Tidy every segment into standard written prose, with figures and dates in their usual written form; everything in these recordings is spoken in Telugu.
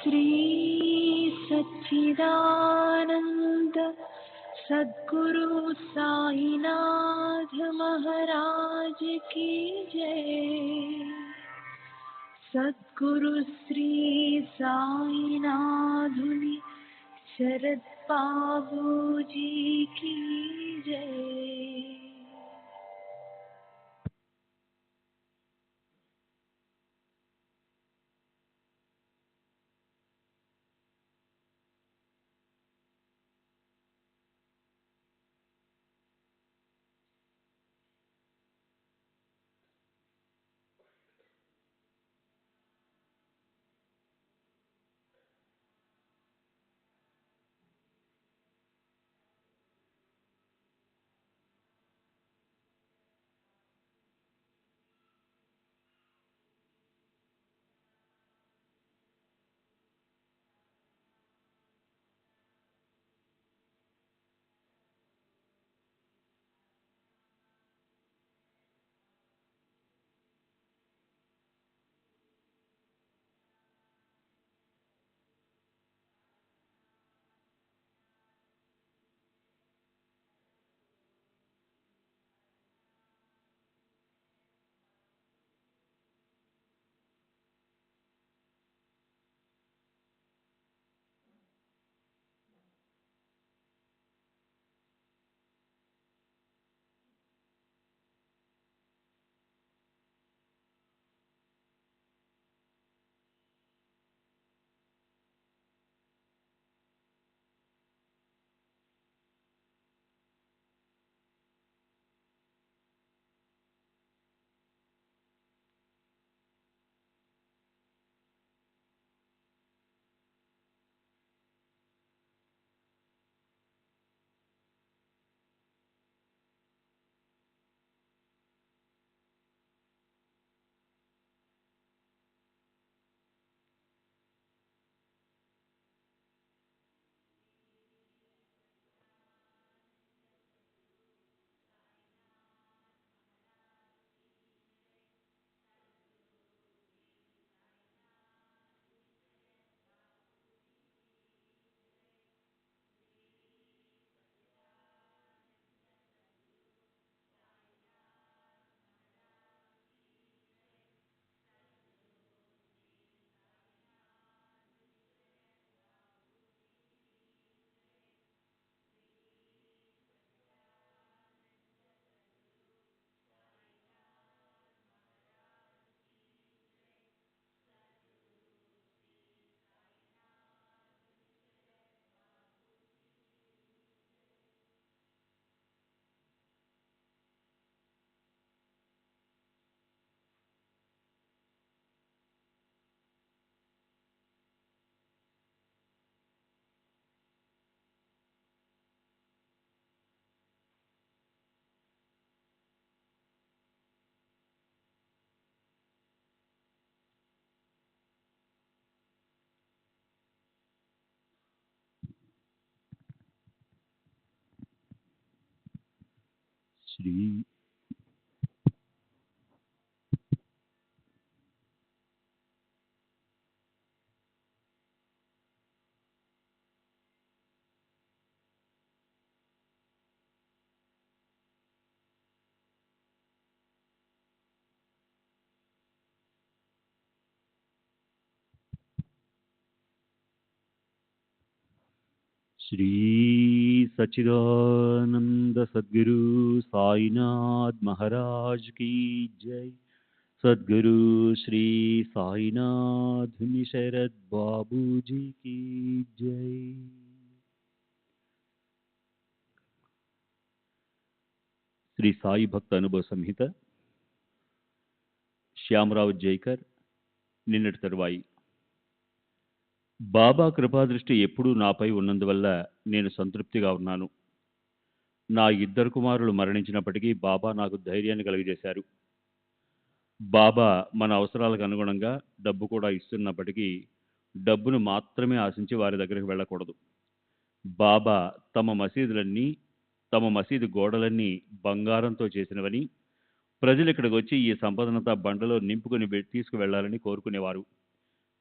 श्री सच्चिदानंद सद्गुरु साईनाथ महाराज की जय। सद्गुरु श्री साईनाथुनि शरद बाबू जी की जय। శ్రీ శ్రీ సచ్చిదానంద సద్గురు సాయినాథ్ మహారాజ్ की जय। सद्गुरु श्री साईनाथ शरद बाबू जी की जय। శ్రీ సాయి భక్త అనుభవ సంహిత శ్యామరావు జైకర్ నిన్నటి తరువాయి. బాబా కృపాదృష్టి ఎప్పుడూ నాపై ఉన్నందువల్ల నేను సంతృప్తిగా ఉన్నాను. నా ఇద్దరు కుమారులు మరణించినప్పటికీ బాబా నాకు ధైర్యాన్ని కలుగజేశారు. బాబా మన అవసరాలకు అనుగుణంగా డబ్బు కూడా ఇస్తున్నప్పటికీ డబ్బును మాత్రమే ఆశించి వారి దగ్గరికి వెళ్ళకూడదు. బాబా తమ మసీదు గోడలన్నీ బంగారంతో చేసినవని, ప్రజలు ఇక్కడికి వచ్చి ఈ సంపదనంతా బండలో నింపుకొని తీసుకువెళ్లాలని కోరుకునేవారు.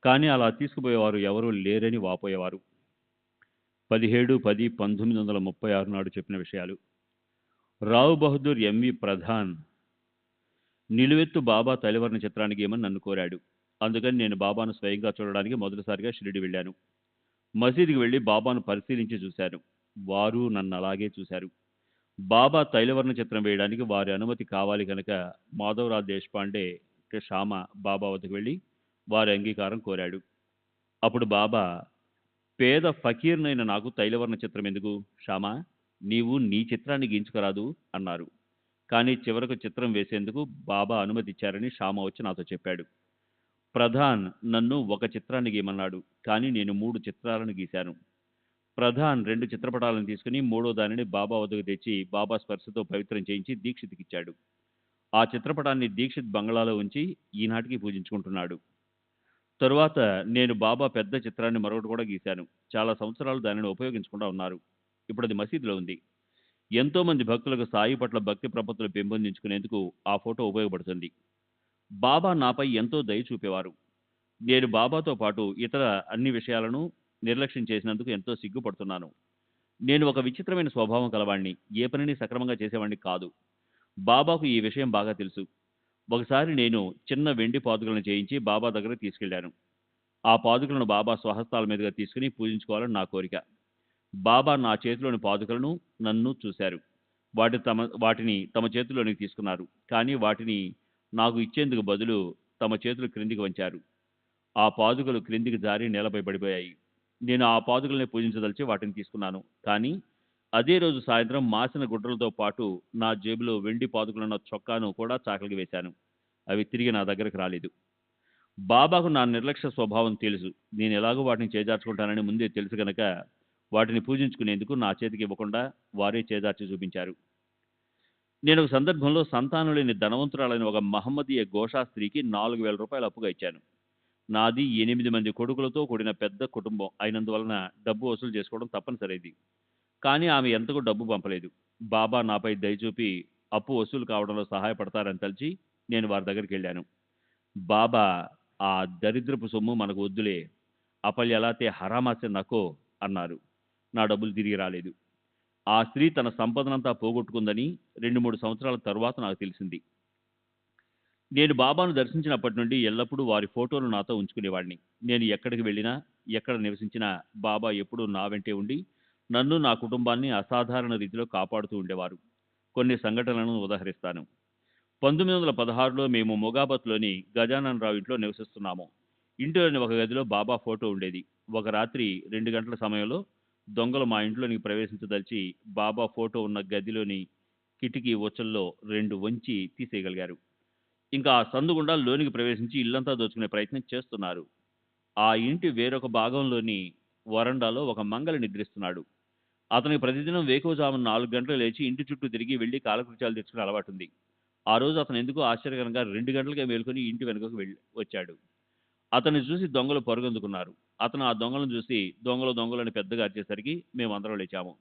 కానీ అలా తీసుకుపోయేవారు ఎవరూ లేరని వాపోయేవారు. 17/10/1936 నాడు చెప్పిన విషయాలు. రావ్ బహదూర్ ఎంవి ప్రధాన్ నిలువెత్తు బాబా తైలవర్ణ చిత్రాన్ని గీయమని నన్ను కోరాడు. అందుకని నేను బాబాను స్వయంగా చూడడానికి మొదటిసారిగా షిరిడి వెళ్ళాను. మసీదుకి వెళ్ళి బాబాను పరిశీలించి చూశాను. వారు నన్ను అలాగే చూశారు. బాబా తైలవర్ణ చిత్రం వేయడానికి వారి అనుమతి కావాలి కనుక మాధవరావు దేశపాండే శ్యామ బాబా వద్దకు వెళ్ళి వారి అంగీకారం కోరాడు. అప్పుడు బాబా, పేద ఫకీర్నైన నాకు తైలవర్ణ చిత్రం ఎందుకు శ్యామ, నీవు నీ చిత్రాన్ని గీయించుకురాదు అన్నారు. కానీ చివరకు చిత్రం వేసేందుకు బాబా అనుమతి ఇచ్చారని శ్యామ వచ్చి నాతో చెప్పాడు. ప్రధాన్ నన్ను ఒక చిత్రాన్ని గీయమన్నాడు. కానీ నేను 3 చిత్రాలను గీశాను. ప్రధాన్ 2 చిత్రపటాలను తీసుకుని మూడో దానిని బాబా వద్దకు తెచ్చి బాబా స్పర్శతో పవిత్రం చేయించి దీక్షిత్కిచ్చాడు. ఆ చిత్రపటాన్ని దీక్షిత్ బంగ్లాలో ఉంచి ఈనాటికి పూజించుకుంటున్నాడు. తరువాత నేను బాబా పెద్ద చిత్రాన్ని మరొకటి కూడా గీశాను. చాలా సంవత్సరాలు దానిని ఉపయోగించకుండా ఉన్నారు. ఇప్పుడు అది మసీదులో ఉంది. ఎంతో మంది భక్తులకు సాయి పట్ల భక్తి ప్రపత్తులు పెంపొందించుకునేందుకు ఆ ఫోటో ఉపయోగపడుతుంది. బాబా నాపై ఎంతో దయ చూపేవారు. నేను బాబాతో పాటు ఇతర అన్ని విషయాలను నిర్లక్ష్యం చేసినందుకు ఎంతో సిగ్గుపడుతున్నాను. నేను ఒక విచిత్రమైన స్వభావం కలవాణ్ణి. ఏ పనిని సక్రమంగా చేసేవాణ్ణి కాదు. బాబాకు ఈ విషయం బాగా తెలుసు. ఒకసారి నేను చిన్న వెండి పాదుకలను చేయించి బాబా దగ్గర తీసుకెళ్లాను. ఆ పాదుకలను బాబా స్వహస్తాల మీదుగా తీసుకుని పూజించుకోవాలని నా కోరిక. బాబా నా చేతిలోని పాదుకలను నన్ను చూశారు. వాటిని తమ చేతిలోనికి తీసుకున్నారు. కానీ వాటిని నాకు ఇచ్చేందుకు బదులు తమ చేతులు క్రిందికి వంచారు. ఆ పాదుకలు క్రిందికి జారి నేలపై పడిపోయాయి. నేను ఆ పాదుకల్ని పూజించదలిచి వాటిని తీసుకున్నాను. కానీ అదే రోజు సాయంత్రం మాసిన గుడ్డలతో పాటు నా జేబులో వెండి పాదుకలున్న చొక్కాను కూడా చాకలికి వేశాను. అవి తిరిగి నా దగ్గరకు రాలేదు. బాబాకు నా నిర్లక్ష్య స్వభావం తెలుసు. నేను ఎలాగో వాటిని చేజార్చుకుంటానని ముందే తెలుసు కనుక వాటిని పూజించుకునేందుకు నా చేతికి ఇవ్వకుండా వారే చేజార్చి చూపించారు. నేను ఒక సందర్భంలో సంతానం లేని ధనవంతురాలైన ఒక మహమ్మదీయ ఘోషా స్త్రీకి 4,000 రూపాయలు అప్పుగా ఇచ్చాను. నాది 8 మంది కొడుకులతో కూడిన పెద్ద కుటుంబం అయినందువలన డబ్బు వసూలు చేసుకోవడం తప్పనిసరైంది. కానీ ఆమె ఎంతకు డబ్బు పంపలేదు. బాబా నాపై దయ చూపి అప్పు వసూలు కావడంలో సహాయపడతారని తలిచి నేను వారి దగ్గరికి వెళ్ళాను. బాబా, ఆ దరిద్రపు సొమ్ము మనకు వద్దులే, అపల్యలాతే హరామాసే నకో అన్నారు. నా డబ్బులు తిరిగి రాలేదు. ఆ స్త్రీ తన సంపదనంతా పోగొట్టుకుందని 2-3 సంవత్సరాల తరువాత నాకు తెలిసింది. నేను బాబాను దర్శించినప్పటి నుండి ఎల్లప్పుడూ వారి ఫోటోలు నాతో ఉంచుకునేవాడిని. నేను ఎక్కడికి వెళ్ళినా, ఎక్కడ నివసించినా బాబా ఎప్పుడూ నా వెంటే ఉండి నన్ను, నా కుటుంబాన్ని అసాధారణ రీతిలో కాపాడుతూ ఉండేవారు. కొన్ని సంఘటనలను ఉదహరిస్తాను. 1916లో మేము మొగాబత్లోని గజానన్ రావు ఇంట్లో నివసిస్తున్నాము. ఇంటిలోని ఒక గదిలో బాబా ఫోటో ఉండేది. ఒక రాత్రి 2 గంటల సమయంలో దొంగలు మా ఇంట్లోనికి ప్రవేశించదలిచి బాబా ఫోటో ఉన్న గదిలోని కిటికీ ఉచ్చల్లో 2 వంచి తీసేయగలిగారు. ఇంకా ఆ సందు గుండా లోనికి ప్రవేశించి ఇల్లంతా దోచుకునే ప్రయత్నం చేస్తున్నారు. ఆ ఇంటి వేరొక భాగంలోని వరండాలో ఒక మంగలి నిద్రిస్తున్నాడు. అతనికి ప్రతిదినం వేకువజామున 4 గంటలు లేచి ఇంటి చుట్టూ తిరిగి వెళ్లి కాలకృత్యాలు తెచ్చుకునే అలవాటుంది. ఆ రోజు అతను ఎందుకో ఆశ్చర్యకరంగా 2 గంటలకే మేలుకొని ఇంటి వెనుకకు వచ్చాడు. అతన్ని చూసి దొంగలు పరుగందుకున్నారు. అతను ఆ దొంగలను చూసి దొంగలు దొంగలు అని పెద్దగా అరిచేసరికి మేమందరం లేచాము.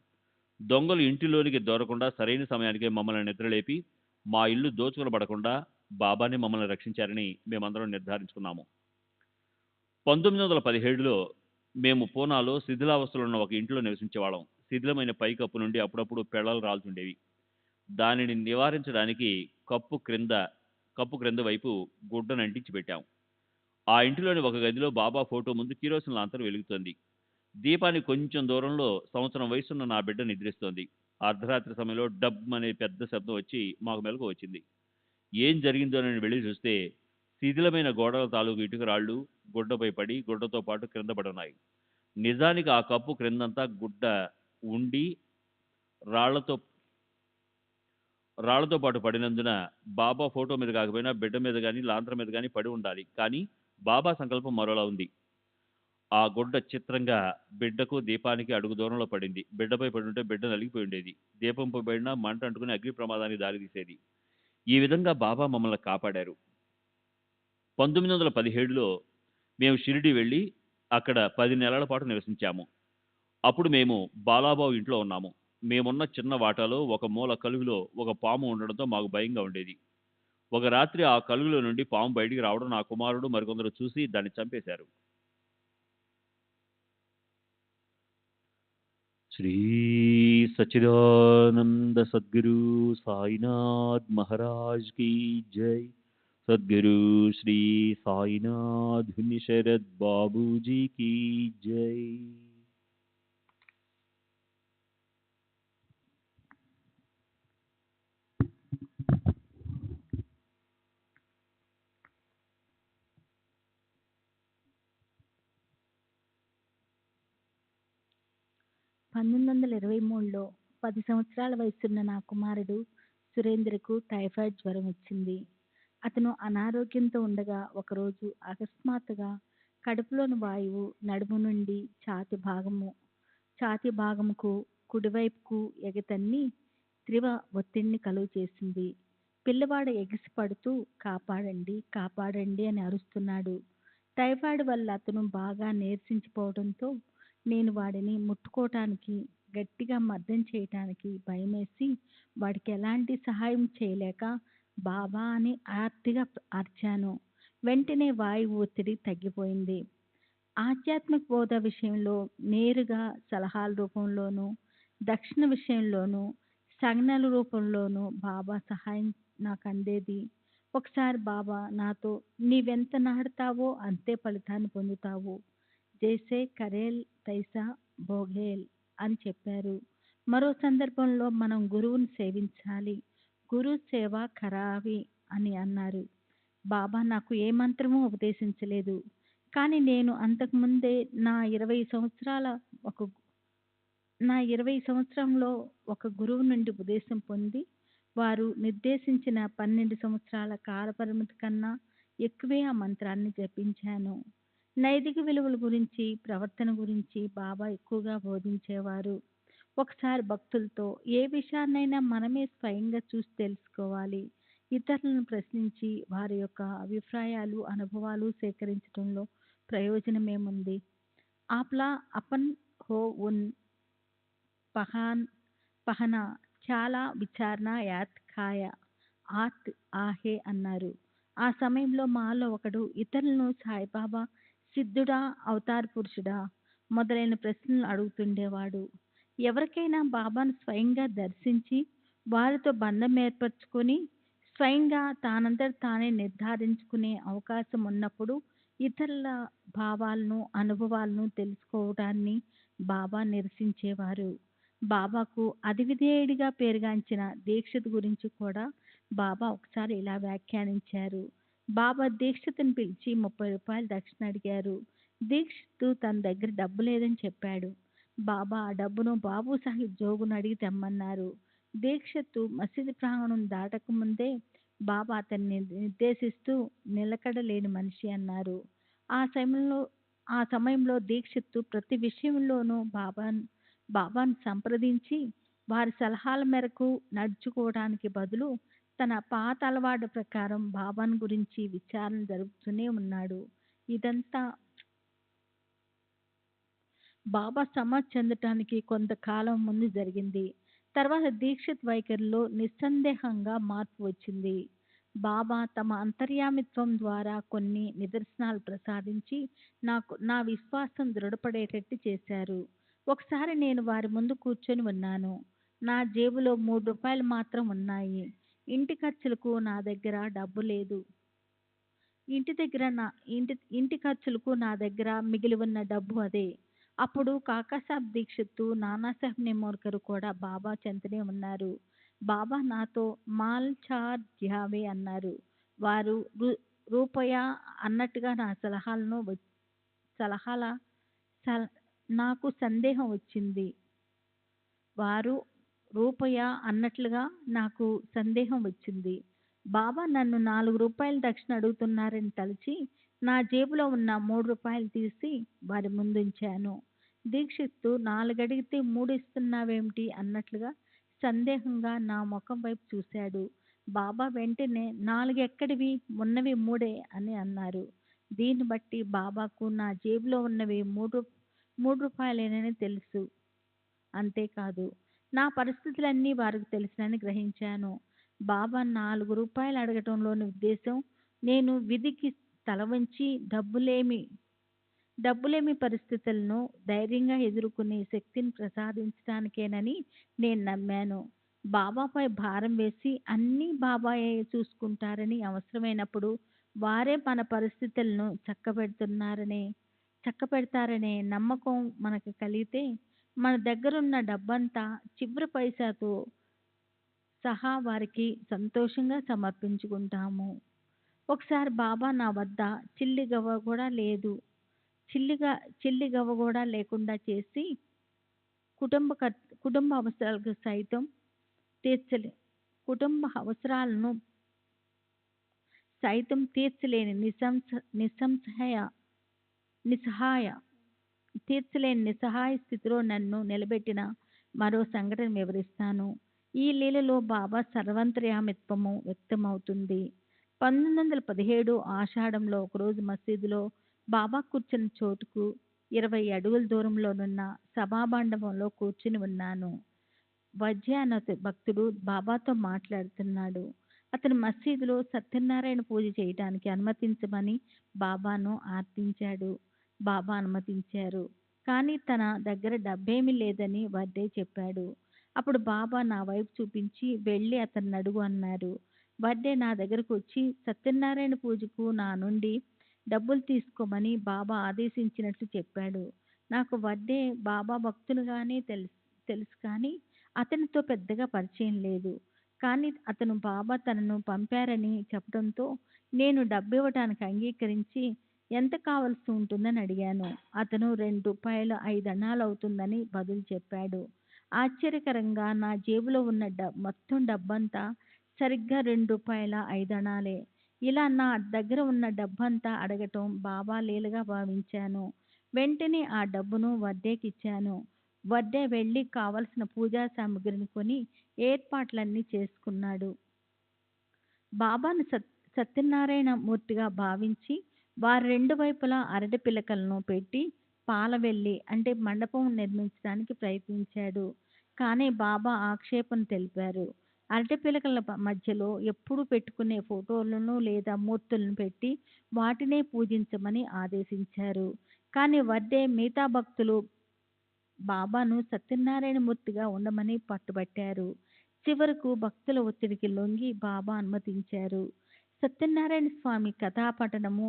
దొంగలు ఇంటిలోనికి దొరకకుండా సరైన సమయానికే మమ్మల్ని నిద్రలేపి మా ఇల్లు దోచుకునబడకుండా బాబానే మమ్మల్ని రక్షించారని మేమందరం నిర్ధారించుకున్నాము. 1917లో మేము పూనాలో శిథిలావస్థలో ఉన్న ఒక ఇంట్లో నివసించేవాళ్ళం. శిథిలమైన పైకప్పు నుండి అప్పుడప్పుడు పెళ్ళలు రాలుతుండేవి. దానిని నివారించడానికి కప్పు క్రింద వైపు గుడ్డను అంటించి పెట్టాం. ఆ ఇంటిలోని ఒక గదిలో బాబా ఫోటో ముందు కిరోసిన్ లాంతరు వెలుగుతోంది. దీపానికి కొంచెం దూరంలో సంవత్సరం వయసున్న నా బిడ్డ నిద్రిస్తోంది. అర్ధరాత్రి సమయంలో డబ్ అనే పెద్ద శబ్దం వచ్చి మాకు మెలకు వచ్చింది. ఏం జరిగిందోనని వెళ్ళి చూస్తే శిథిలమైన గోడల తాలూకు ఇటుక రాళ్లు గుడ్డపై పడి గుడ్డతో పాటు క్రింద పడి ఉన్నాయి. నిజానికి ఆ కప్పు క్రిందంతా గుడ్డ ఉండి రాళ్లతో పాటు పడినందున బాబా ఫోటో మీద కాకపోయినా బిడ్డ మీద కానీ లాంతర్ మీద కానీ పడి ఉండాలి. కానీ బాబా సంకల్పం మరోలా ఉంది. ఆ గుడ్డ చిత్రంగా బిడ్డకు దీపానికి అడుగు దూరంలో పడింది. బిడ్డపై పడి ఉంటే బిడ్డ నలిగిపోయి ఉండేది. దీపంపై పడినా మంట అంటుకుని అగ్ని ప్రమాదానికి దారితీసేది. ఈ విధంగా బాబా మమ్మల్ని కాపాడారు. 1917లో మేము షిరిడి వెళ్ళి అక్కడ 10 నెలల పాటు నివసించాము. అప్పుడు మేము బాలాబావు ఇంట్లో ఉన్నాము. మేమున్న చిన్న వాటాలో ఒక మూల కలుగులో ఒక పాము ఉండడంతో మాకు భయంగా ఉండేది. ఒక రాత్రి ఆ కలుగులో నుండి పాము బయటికి రావడం నా కుమారుడు మరికొందరు చూసి దాన్ని చంపేశారు. श्री सच्चिदानंद सद्गुरु साईनाथ महाराज की जय। सद्गुरु श्री साईनाथ धुनि शरद बाबू जी की जय। పంతొమ్మిది వందల 23లో 10 సంవత్సరాల వయసున్న నా కుమారుడు సురేంద్రకు టైఫాయిడ్ జ్వరం వచ్చింది. అతను అనారోగ్యంతో ఉండగా ఒకరోజు అకస్మాత్తుగా కడుపులోని వాయువు నడుము నుండి ఛాతీ భాగముకు కుడివైపుకు ఎగతన్ని తీవ్ర ఒత్తిడిని కలుగు చేసింది. పిల్లవాడు ఎగిసిపడుతూ కాపాడండి కాపాడండి అని అరుస్తున్నాడు. టైఫాయిడ్ వల్ల అతను బాగా నీరసించిపోవడంతో నేను వాడిని ముట్టుకోవటానికి, గట్టిగా మర్దన చేయటానికి భయమేసి వాడికి ఎలాంటి సహాయం చేయలేక బాబా అని ఆర్తిగా అరిచాను. వెంటనే వాయువు ఒత్తిడి తగ్గిపోయింది. ఆధ్యాత్మిక బోధ విషయంలో నేరుగా సలహాల రూపంలోనూ, దక్షిణ విషయంలోనూ, సంజ్ఞల రూపంలోనూ బాబా సహాయం నాకు అందేది. ఒకసారి బాబా నాతో నీవెంత నాటుతావో అంతే ఫలితాన్ని పొందుతావు, జైసే కరేల్ తైసా భోగేల్ అని చెప్పారు. మరో సందర్భంలో మనం గురువుని సేవించాలి, గురు సేవ ఖరావి అని అన్నారు. బాబా నాకు ఏ మంత్రమూ ఉపదేశించలేదు. కానీ నేను అంతకుముందే నా 20 సంవత్సరంలో ఒక గురువు నుండి ఉపదేశం పొంది వారు నిర్దేశించిన 12 సంవత్సరాల కాలపరిమితి కన్నా ఎక్కువే ఆ మంత్రాన్ని జపించాను. నైతిక విలువల గురించి, ప్రవర్తన గురించి బాబా ఎక్కువగా బోధించేవారు. ఒకసారి భక్తులతో ఏ విషయాన్నైనా మనమే స్వయంగా చూసి తెలుసుకోవాలి. ఇతరులను ప్రశ్నించి వారి యొక్క అభిప్రాయాలు, అనుభవాలు సేకరించడంలో ప్రయోజనమేముంది? ఆప్లా అపన్ హో ఉన్ పహనా చాలా విచారణ యాత్ ఖాయా ఆత్ ఆహే అన్నారు. ఆ సమయంలో మాలో ఒకడు ఇతరులను సాయిబాబా సిద్ధుడా, అవతార పురుషుడా మొదలైన ప్రశ్నలు అడుగుతుండేవాడు. ఎవరికైనా బాబాను స్వయంగా దర్శించి వారితో బంధం ఏర్పరచుకొని స్వయంగా తానంతట తానే నిర్ధారించుకునే అవకాశం ఉన్నప్పుడు ఇతరుల భావాలను, అనుభవాలను తెలుసుకోవడాన్ని బాబా నిరసించేవారు. బాబాకు అధివిధేయుడిగా పేరుగాంచిన దీక్షిత్ గురించి కూడా బాబా ఒకసారి ఇలా వ్యాఖ్యానించారు. బాబా దీక్షిత్ని పిలిచి 30 రూపాయలు దక్షిణ అడిగారు. దీక్షిత్ తన దగ్గర డబ్బు లేదని చెప్పాడు. బాబా ఆ డబ్బును బాబు సాహెబ్ జోగును అడిగి తెమ్మన్నారు. దీక్షిత్ మసీదు ప్రాంగణం దాటకముందే బాబా అతన్ని నిర్దేశిస్తూ నిలకడలేని మనిషి అన్నారు. ఆ సమయంలో దీక్షిత్ ప్రతి విషయంలోనూ బాబాను సంప్రదించి వారి సలహాల మేరకు నడుచుకోవడానికి బదులు తన పాత అలవాటు ప్రకారం బాబాను గురించి విచారణ జరుపుతూనే ఉన్నాడు. ఇదంతా బాబా సమాధి చెందటానికి కొంతకాలం ముందు జరిగింది. తర్వాత దీక్షిత్ వైఖరిలో నిస్సందేహంగా మార్పు వచ్చింది. బాబా తమ అంతర్యామిత్వం ద్వారా కొన్ని నిదర్శనాలు ప్రసాదించి నా విశ్వాసం దృఢపడేటట్టు చేశారు. ఒకసారి నేను వారి ముందు కూర్చొని ఉన్నాను. నా జేబులో 3 రూపాయలు మాత్రం ఉన్నాయి. ఇంటి ఖర్చులకు నా దగ్గర డబ్బు లేదు. ఇంటి ఖర్చులకు నా దగ్గర మిగిలి ఉన్న డబ్బు అదే. అప్పుడు కాకాసాబ్ దీక్షిత్, నానాసాహెబ్ నెమోర్కర్ కూడా బాబా చెంతనే ఉన్నారు. బాబా నాతో మాల్ చార్ ధ్యావే అన్నారు. వారు రూపయా అన్నట్టుగా నాకు సందేహం వచ్చింది. వారు రూపయా అన్నట్లుగా నాకు సందేహం వచ్చింది. బాబా నన్ను 4 రూపాయలు దక్షిణ అడుగుతున్నారని తలచి నా జేబులో ఉన్న 3 రూపాయలు తీసి వారి ముందుంచాను. దీక్షిత్ 4 అడిగితే 3 ఇస్తున్నావేమిటి అన్నట్లుగా సందేహంగా నా ముఖం వైపు చూశాడు. బాబా వెంటనే 4 ఎక్కడివి, ఉన్నవి 3 అని అన్నారు. దీన్ని బట్టి బాబాకు నా జేబులో ఉన్నవి 3 రూపాయలేనని తెలుసు. అంతేకాదు నా పరిస్థితులన్నీ వారికి తెలుసునని గ్రహించాను. బాబా 4 రూపాయలు అడగటంలోని ఉద్దేశం నేను విధికి తల వంచి డబ్బులేమి పరిస్థితులను ధైర్యంగా ఎదుర్కొనే శక్తిని ప్రసాదించడానికేనని నేను నమ్మాను. బాబాపై భారం వేసి అన్నీ బాబాయే చూసుకుంటారని, అవసరమైనప్పుడు వారే మన పరిస్థితులను చక్కబెడతారనే నమ్మకం మనకు కలిగితే, మన దగ్గరున్న డబ్బంతా చివరి పైసాతో సహా వారికి సంతోషంగా సమర్పించుకుంటాము. ఒకసారి బాబా నా వద్ద చిల్లి గవ్వ కూడా లేదు చిల్లిగా చిల్లి గవ్వ కూడా లేకుండా చేసి కుటుంబ అవసరాలకు సైతం తీర్చలే కుటుంబ అవసరాలను సైతం తీర్చలేని నిస్సహాయ తీర్చలేని నిస్సహాయ స్థితిలో నన్ను నిలబెట్టిన మరో సంఘటన వివరిస్తాను. ఈ లీలలో బాబా సర్వంతర్యామిత్వము వ్యక్తమవుతుంది. 1917 ఆషాఢంలో ఒకరోజు మసీదులో బాబా కూర్చున్న చోటుకు 20 అడుగుల దూరంలోనున్న సభామండపంలో కూర్చుని ఉన్నాను. వజ్య అనే భక్తుడు బాబాతో మాట్లాడుతున్నాడు. అతను మసీదులో సత్యనారాయణ పూజ చేయడానికి అనుమతించమని బాబాను ఆర్థించాడు. బాబా అనుమతించారు. కానీ తన దగ్గర డబ్బేమీ లేదని వడ్డే చెప్పాడు. అప్పుడు బాబా నా వైపు చూపించి వెళ్ళి అతన్ని అడుగు అన్నారు. వడ్డే నా దగ్గరకు వచ్చి సత్యనారాయణ పూజకు నా నుండి డబ్బులు తీసుకోమని బాబా ఆదేశించినట్లు చెప్పాడు. నాకు వడ్డే బాబా భక్తునిగానే తెలుసు కానీ అతనితో పెద్దగా పరిచయం లేదు. కానీ అతను బాబా తనను పంపారని చెప్పడంతో నేను డబ్బు ఇవ్వటానికి అంగీకరించి ఎంత కావలసి ఉంటుందని అడిగాను. అతను ₹2 5 అణాలు అవుతుందని బదులు చెప్పాడు. ఆశ్చర్యకరంగా నా జేబులో ఉన్న మొత్తం డబ్బంతా సరిగ్గా ₹2 5 అణాలే. ఇలా నా దగ్గర ఉన్న డబ్బంతా అడగటం బాబా లీలగా భావించాను. వెంటనే ఆ డబ్బును వడ్డేకి ఇచ్చాను. వడ్డే వెళ్ళి కావలసిన పూజా సామగ్రిని కొని ఏర్పాట్లన్నీ చేసుకున్నాడు. బాబాను సత్యనారాయణ మూర్తిగా భావించి వారి 2 వైపులా అరటి పిలకలను పెట్టి పాలవెల్లి అంటే మండపం నిర్మించడానికి ప్రయత్నించాడు. కానీ బాబా ఆక్షేపణ తెలిపారు. అరటి పిలకల మధ్యలో ఎప్పుడూ పెట్టుకునే ఫోటోలను లేదా మూర్తులను పెట్టి వాటినే పూజించమని ఆదేశించారు. కానీ వడ్డే మిగతా భక్తులు బాబాను సత్యనారాయణ మూర్తిగా ఉండమని పట్టుబట్టారు. చివరకు భక్తుల ఒత్తిడికి లొంగి బాబా అనుమతించారు. సత్యనారాయణ స్వామి కథాపఠనము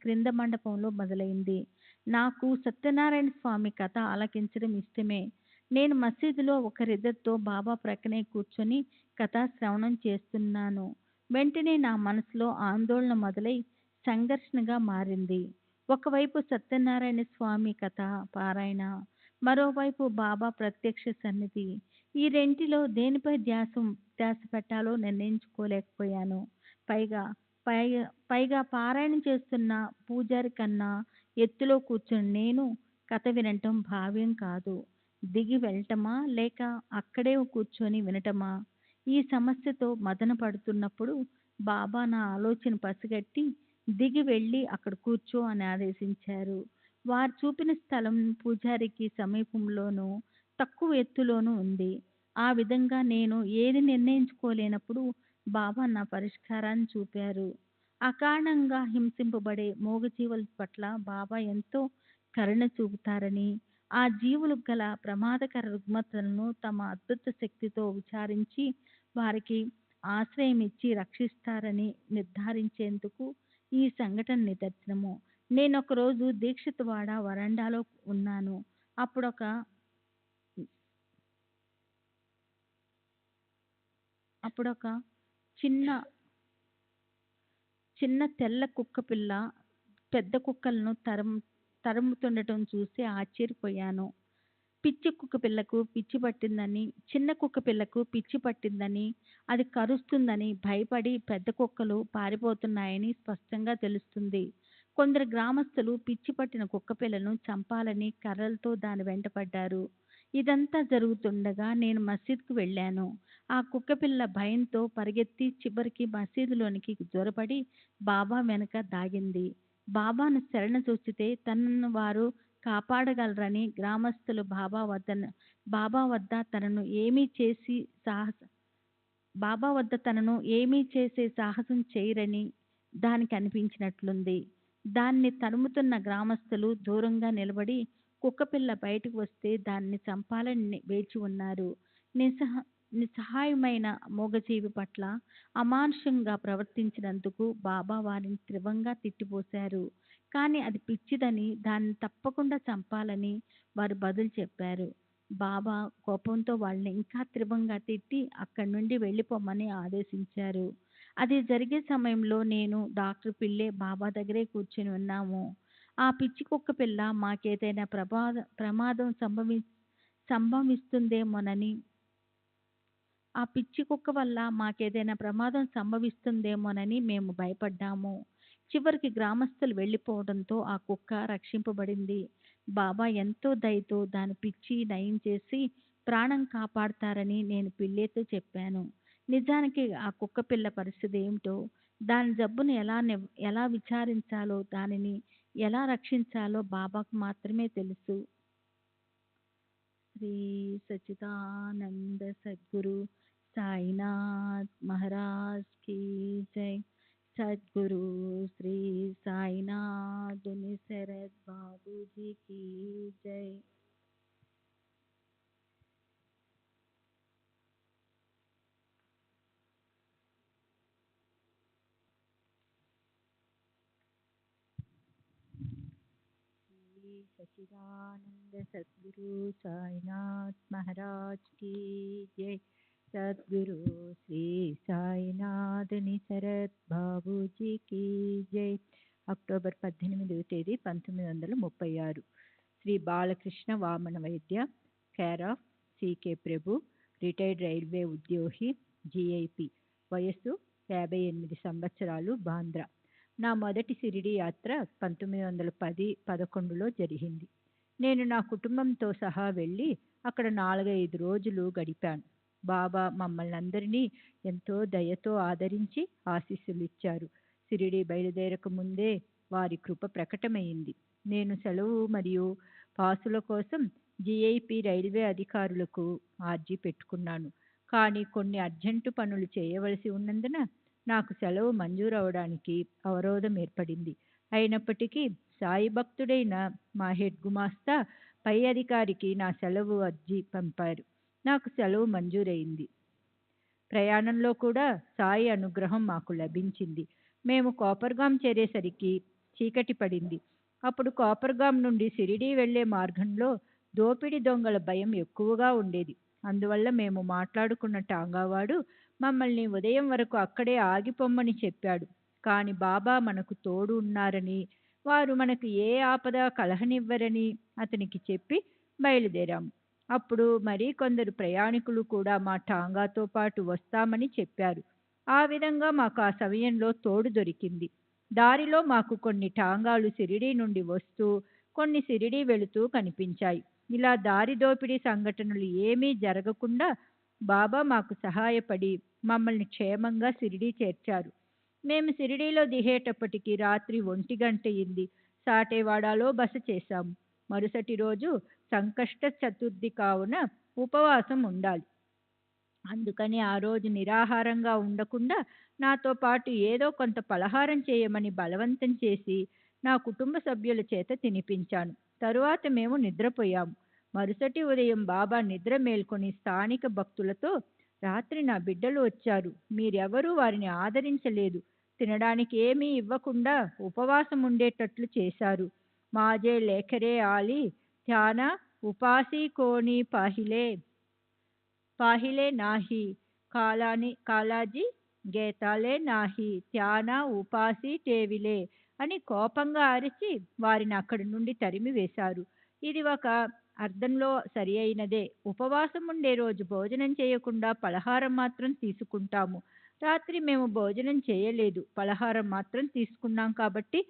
క్రింద మండపంలో మొదలైంది. నాకు సత్యనారాయణ స్వామి కథ ఆలకించడం ఇష్టమే. నేను మసీదులో ఒకరిద్దరితో బాబా ప్రక్కనే కూర్చొని కథా శ్రవణం చేస్తున్నాను. వెంటనే నా మనసులో ఆందోళన మొదలై సంఘర్షణగా మారింది. ఒకవైపు సత్యనారాయణ స్వామి కథ పారాయణ, మరోవైపు బాబా ప్రత్యక్ష సన్నిధి. ఈ రెంటిలో దేనిపై ధ్యాస పెట్టాలో నిర్ణయించుకోలేకపోయాను. పైగా పారాయణం చేస్తున్న పూజారి కన్నా ఎత్తులో కూర్చుని నేను కథ వినటం భావ్యం కాదు. దిగి వెళ్ళటమా లేక అక్కడే కూర్చొని వినటమా? ఈ సమస్యతో మదన పడుతున్నప్పుడు బాబా నా ఆలోచన పసిగట్టి దిగి వెళ్ళి అక్కడ కూర్చో అని ఆదేశించారు. వారు చూపిన స్థలం పూజారికి సమీపంలోనూ తక్కువ ఎత్తులోనూ ఉంది. ఆ విధంగా నేను ఏది నిర్ణయించుకోలేనప్పుడు బాబా నా పరిష్కారాన్ని చూపారు. అకారణంగా హింసింపబడే మూగజీవుల పట్ల బాబా ఎంతో కరుణ చూపుతారని, ఆ జీవులు గల ప్రమాదకర రుగ్మతలను తమ అద్భుత శక్తితో విచారించి వారికి ఆశ్రయం ఇచ్చి రక్షిస్తారని నిర్ధారించేందుకు ఈ సంఘటన నిదర్శనము. నేనొకరోజు దీక్షితవాడ వరండాలో ఉన్నాను. అప్పుడొక చిన్న తెల్ల కుక్కపిల్ల పెద్ద కుక్కలను తరుముతుండటం చూసి ఆశ్చర్యపోయాను. చిన్న కుక్క పిల్లకు పిచ్చి పట్టిందని, అది కరుస్తుందని భయపడి పెద్ద కుక్కలు పారిపోతున్నాయని స్పష్టంగా తెలుస్తుంది. కొందరు గ్రామస్తులు పిచ్చి పట్టిన కుక్కపిల్లను చంపాలని కర్రలతో దాని వెంటపడ్డారు. ఇదంతా జరుగుతుండగా నేను మసీదుకు వెళ్ళాను. ఆ కుక్కపిల్ల భయంతో పరిగెత్తి చివరికి మసీదులోనికి జొరబడి బాబా వెనుక దాగింది. బాబాను శరణజొచ్చితే తనను వారు కాపాడగలరని గ్రామస్తులు బాబా వద్ద తనను ఏమీ చేసే సాహసం చేయరని దానికి అనిపించినట్లుంది. దాన్ని తరుముతున్న గ్రామస్తులు దూరంగా నిలబడి కుక్కపిల్ల బయటకు వస్తే దాన్ని చంపాలని వేచి ఉన్నారు. నిస్సహాయమైన మూగజీవి పట్ల అమానుషంగా ప్రవర్తించినందుకు బాబా వారిని తీవ్రంగా తిట్టిపోశారు. కానీ అది పిచ్చిదని, దాన్ని తప్పకుండా చంపాలని వారు బదులు చెప్పారు. బాబా కోపంతో వాళ్ళని ఇంకా తీవ్రంగా తిట్టి అక్కడి నుండి వెళ్ళిపోమని ఆదేశించారు. అది జరిగే సమయంలో నేను, డాక్టర్ పిల్లే బాబా దగ్గరే కూర్చుని ఉన్నాము. ఆ పిచ్చి కుక్క పిల్ల మాకేదైనా ప్రమాదం సంభవిస్తుందేమోనని ఆ పిచ్చి కుక్క వల్ల మాకేదైనా ప్రమాదం సంభవిస్తుందేమోనని మేము భయపడ్డాము. చివరికి గ్రామస్తులు వెళ్ళిపోవడంతో ఆ కుక్క రక్షింపబడింది. బాబా ఎంతో దయతో దాని పిచ్చి నయం చేసి ప్రాణం కాపాడతారని నేను పిల్లేతో చెప్పాను. నిజానికి ఆ కుక్క పిల్ల పరిస్థితి ఏమిటో, దాని జబ్బును ఎలా విచారించాలో, దానిని ఎలా రక్షించాలో బాబాకు మాత్రమే తెలుసు. శ్రీ సచ్చిదానంద సద్గురు సాయినాథ్ మహారాజ్ की जय. सद्गुरु श्री साईनाथ शरद बाबू जी की जय. श्री सच्चिदानंद सद्गुरु साईनाथ महाराज की जय. सद्गुरु श्री సాయినాథ్ శరత్ బాబూజీకి జై. అక్టోబర్ 18వ తేదీ 1936. శ్రీ బాలకృష్ణ వామన వైద్య, care of CK Prabhu, retired railway ఉద్యోగి, జిఐపి. వయస్సు 58 సంవత్సరాలు, బాంద్రా. నా మొదటి షిరిడి యాత్ర 1910-11లో జరిగింది. నేను నా కుటుంబంతో సహా వెళ్ళి అక్కడ 4-5 రోజులు గడిపాను. బాబా మమ్మల్ని అందరినీ ఎంతో దయతో ఆదరించి ఆశీస్సులు ఇచ్చారు. షిరిడి బయలుదేరక ముందే వారి కృప ప్రకటమైంది. నేను సెలవు మరియు పాసుల కోసం జిఐపి రైల్వే అధికారులకు ఆర్జీ పెట్టుకున్నాను. కానీ కొన్ని అర్జెంటు పనులు చేయవలసి ఉన్నందున నాకు సెలవు మంజూరు అవడానికి అవరోధం ఏర్పడింది. అయినప్పటికీ సాయి భక్తుడైన మా హెడ్ గుమాస్తా పై అధికారికి నా సెలవు అర్జీ పంపారు. నాకు సెలవు మంజూరైంది. ప్రయాణంలో కూడా సాయి అనుగ్రహం మాకు లభించింది. మేము కోపర్గాం చేరేసరికి చీకటి పడింది. అప్పుడు కోపర్గాం నుండి షిరిడీ వెళ్లే మార్గంలో దోపిడీ దొంగల భయం ఎక్కువగా ఉండేది. అందువల్ల మేము మాట్లాడుకున్న టాంగావాడు మమ్మల్ని ఉదయం వరకు అక్కడే ఆగిపోమ్మని చెప్పాడు. కానీ బాబా మనకు తోడు ఉన్నారని, వారు మనకు ఏ ఆపద కలహనివ్వరని అతనికి చెప్పి బయలుదేరాము. అప్పుడు మరి కొందరు ప్రయాణికులు కూడా మా టాంగాతో పాటు వస్తామని చెప్పారు. ఆ విధంగా మాకు ఆ సమయంలో తోడు దొరికింది. దారిలో మాకు కొన్ని టాంగాలు షిరిడీ నుండి వస్తూ, కొన్ని షిరిడీ వెళుతూ కనిపించాయి. ఇలా దారి దోపిడీ సంఘటనలు ఏమీ జరగకుండా బాబా మాకు సహాయపడి మమ్మల్ని క్షేమంగా షిరిడీ చేర్చారు. మేము షిరిడీలో దిగేటప్పటికి రాత్రి 1 గంట అయింది. సాటేవాడాలో బస చేశాము. మరుసటి రోజు సంకష్ట చతుర్థి కావున ఉపవాసం ఉండాలి. అందుకని ఆ రోజు నిరాహారంగా ఉండకుండా నాతో పాటు ఏదో కొంత పలహారం చేయమని బలవంతం చేసి నా కుటుంబ సభ్యుల చేత తినిపించాను. తరువాత మేము నిద్రపోయాము. మరుసటి ఉదయం బాబా నిద్ర మేల్కొని స్థానిక భక్తులతో, రాత్రి నా బిడ్డలు వచ్చారు, మీరెవరూ వారిని ఆదరించలేదు, తినడానికి ఏమీ ఇవ్వకుండా ఉపవాసం ఉండేటట్లు చేశారు. మాజే లేఖరే ఆలి ధ్యాన ఉపాసి కోని పాహిలే నాహి కాలాజీ గేతాలే నాహి ధ్యాన ఉపాసి టేవిలే అని కోపంగా అరిచి వారిని అక్కడి నుండి తరిమి వేశారు. ఇది ఒక అర్థంలో సరి అయినదే. ఉపవాసం ఉండే రోజు భోజనం చేయకుండా పలహారం మాత్రం తీసుకుంటాము. రాత్రి మేము భోజనం చేయలేదు, పలహారం మాత్రం తీసుకున్నాం కాబట్టి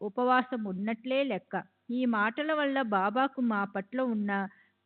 ఉపవాసం ఉన్నట్లే లెక్క. ఈ మాటల వల్ల బాబాకు మా పట్ల ఉన్న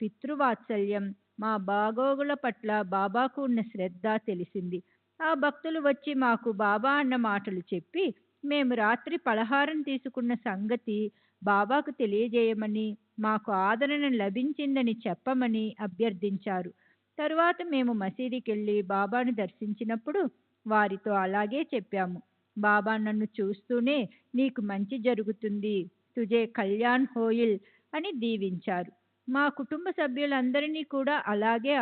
పితృవాత్సల్యం, మా బాగోగుల పట్ల బాబాకు ఉన్న శ్రద్ధ తెలిసింది. ఆ భక్తులు వచ్చి మాకు బాబా అన్న మాటలు చెప్పి, మేము రాత్రి పలహారం తీసుకున్న సంగతి బాబాకు తెలియజేయమని, మాకు ఆదరణ లభించిందని చెప్పమని అభ్యర్థించారు. తరువాత మేము మసీదుకెళ్ళి బాబాను దర్శించినప్పుడు వారితో అలాగే చెప్పాము. బాబా నన్ను చూస్తూనే నీకు మంచి జరుగుతుంది, తుజే కళ్యాణ్ హోయిల్ అని దీవించారు. మా కుటుంబ సభ్యులందరినీ కూడా అలాగే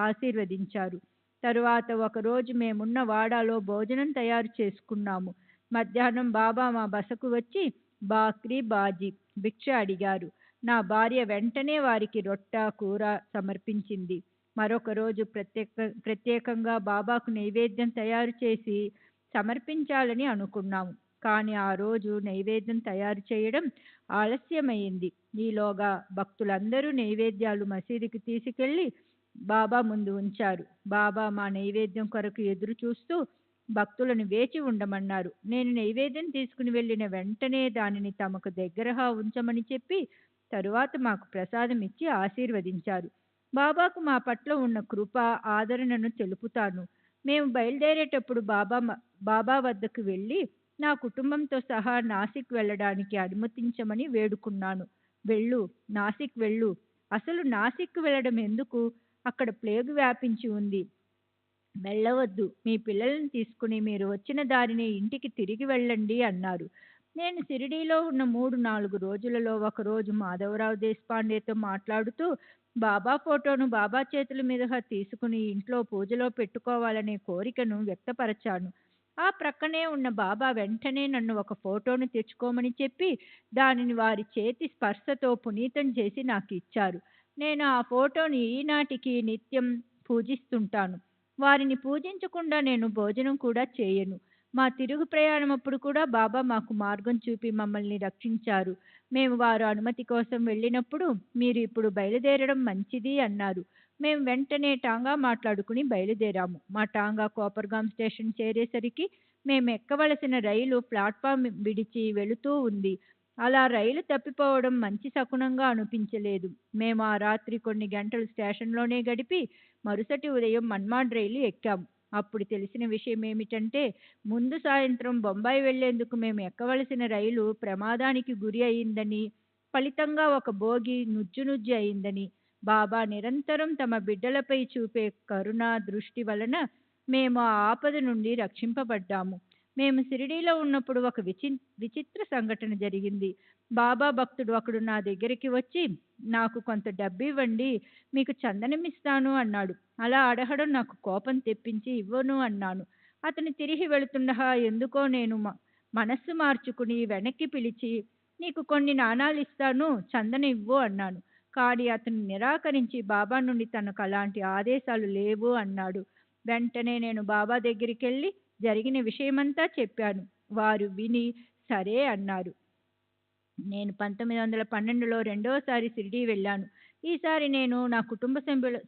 ఆశీర్వదించారు. తరువాత ఒకరోజు మేమున్న వాడాలో భోజనం తయారు చేసుకున్నాము. మధ్యాహ్నం బాబా మా బసకు వచ్చి బాక్రీ బాజీ భిక్ష అడిగారు. నా భార్య వెంటనే వారికి రొట్ట కూర సమర్పించింది. మరొక రోజు ప్రత్యేకంగా బాబాకు నైవేద్యం తయారు చేసి సమర్పించాలని అనుకున్నాము. కానీ ఆ రోజు నైవేద్యం తయారు చేయడం ఆలస్యమైంది. ఈలోగా భక్తులందరూ నైవేద్యాలు మసీదుకి తీసుకెళ్లి బాబా ముందు ఉంచారు. బాబా మా నైవేద్యం కొరకు ఎదురు చూస్తూ భక్తులను వేచి ఉండమన్నారు. నేను నైవేద్యం తీసుకుని వెళ్ళిన వెంటనే దానిని తమకు దగ్గరగా ఉంచమని చెప్పి తరువాత మాకు ప్రసాదం ఇచ్చి ఆశీర్వదించారు. బాబాకు మా పట్ల ఉన్న కృప, ఆదరణను తెలుపుతాను. మేము బయలుదేరేటప్పుడు బాబా వద్దకు వెళ్ళి నా కుటుంబంతో సహా నాసిక్ వెళ్ళడానికి అనుమతించమని వేడుకున్నాను. వెళ్ళు, నాసిక్ వెళ్ళు. అసలు నాసిక్ వెళ్ళడం ఎందుకు? అక్కడ ప్లేగు వ్యాపించి ఉంది. వెళ్ళవద్దు. మీ పిల్లలను తీసుకుని మీరు వచ్చిన దారినే ఇంటికి తిరిగి వెళ్ళండి అన్నారు. నేను షిరిడీలో ఉన్న 3-4 రోజులలో ఒకరోజు మాధవరావు దేశపాండేతో మాట్లాడుతూ బాబా ఫోటోను బాబా చేతుల మీదుగా తీసుకుని ఇంట్లో పూజలో పెట్టుకోవాలనే కోరికను వ్యక్తపరచాను. ఆ ప్రక్కనే ఉన్న బాబా వెంటనే నన్ను ఒక ఫోటోను తెచ్చుకోమని చెప్పి దానిని వారి చేతి స్పర్శతో పునీతం చేసి నాకు ఇచ్చారు. నేను ఆ ఫోటోని ఈనాటికి నిత్యం పూజిస్తుంటాను. వారిని పూజించకుండా నేను భోజనం కూడా చేయను. మా తిరుగు ప్రయాణమప్పుడు కూడా బాబా మాకు మార్గం చూపి మమ్మల్ని రక్షించారు. మేము వారు అనుమతి కోసం వెళ్ళినప్పుడు మీరు ఇప్పుడు బయలుదేరడం మంచిది అన్నారు. మేము వెంటనే టాంగా మాట్లాడుకుని బయలుదేరాము. మా టాంగా కోపర్గాం స్టేషన్ చేరేసరికి మేము ఎక్కవలసిన రైలు ప్లాట్ఫామ్ విడిచి వెళుతూ ఉంది. అలా రైలు తప్పిపోవడం మంచి శకునంగా అనిపించలేదు. మేము ఆ రాత్రి కొన్ని గంటలు స్టేషన్లోనే గడిపి మరుసటి ఉదయం మన్మాడ్ రైలు ఎక్కాము. అప్పుడు తెలిసిన విషయం ఏమిటంటే ముందు సాయంత్రం బొంబాయి వెళ్లేందుకు మేము ఎక్కవలసిన రైలు ప్రమాదానికి గురి అయిందని, ఫలితంగా ఒక బోగి నుజ్జు అయిందని, బాబా నిరంతరం తమ బిడ్డలపై చూపే కరుణ దృష్టి వలన మేము ఆ ఆపద నుండి రక్షింపబడ్డాము. మేము షిరిడీలో ఉన్నప్పుడు ఒక విచిత్ర సంఘటన జరిగింది. బాబా భక్తుడు ఒకడు నా దగ్గరికి వచ్చి నాకు కొంత డబ్బు ఇవ్వండి, మీకు చందనమిస్తాను అన్నాడు. అలా అడగడం నాకు కోపం తెప్పించి ఇవ్వను అన్నాను. అతను తిరిగి వెళుతుండగా ఎందుకో నేను మనస్సు మార్చుకుని వెనక్కి పిలిచి నీకు కొన్ని నాణాలు ఇస్తాను, చందన ఇవ్వు అన్నాను. కానీ అతను నిరాకరించి బాబా నుండి తనకు అలాంటి ఆదేశాలు లేవు అన్నాడు. వెంటనే నేను బాబా దగ్గరికి వెళ్ళి జరిగిన విషయమంతా చెప్పాను. వారు విని సరే అన్నారు. నేను 1912లో రెండోసారి షిరిడీ వెళ్ళాను. ఈసారి నేను నా కుటుంబ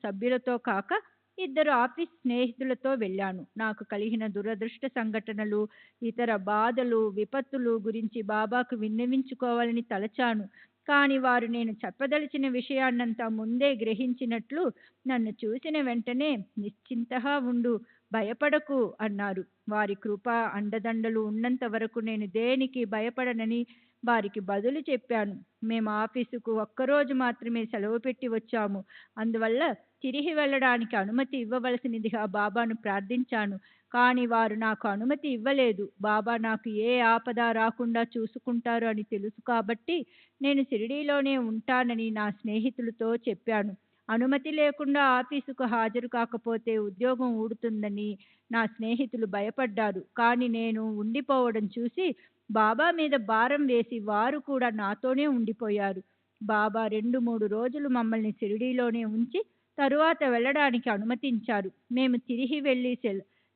సభ్యులతో కాక 2 ఆఫీస్ స్నేహితులతో వెళ్ళాను. నాకు కలిగిన దురదృష్ట సంఘటనలు, ఇతర బాధలు, విపత్తులు గురించి బాబాకు విన్నవించుకోవాలని తలచాను. కానీ వారు నేను చెప్పదలిచిన విషయాన్నంతా ముందే గ్రహించినట్లు నన్ను చూసిన వెంటనే నిశ్చింతగా ఉండు, భయపడకు అన్నారు. వారి కృప అండదండలు ఉన్నంత వరకు నేను దేనికి భయపడనని వారికి బదులు చెప్పాను. మేము ఆఫీసుకు ఒక్కరోజు మాత్రమే సెలవు పెట్టి వచ్చాము. అందువల్ల తిరిగి వెళ్ళడానికి అనుమతి ఇవ్వవలసినదిగా బాబాను ప్రార్థించాను. కానీ వారు నాకు అనుమతి ఇవ్వలేదు. బాబా నాకు ఏ ఆపద రాకుండా చూసుకుంటారు అని తెలుసు కాబట్టి నేను షిరిడీలోనే ఉంటానని నా స్నేహితులతో చెప్పాను. అనుమతి లేకుండా ఆఫీసుకు హాజరు కాకపోతే ఉద్యోగం ఊడుతుందని నా స్నేహితులు భయపడ్డారు. కానీ నేను ఉండిపోవడం చూసి బాబా మీద భారం వేసి వారు కూడా నాతోనే ఉండిపోయారు. బాబా 2-3 రోజులు మమ్మల్ని షిరిడీలోనే ఉంచి తరువాత వెళ్ళడానికి అనుమతించారు. మేము తిరిగి వెళ్ళి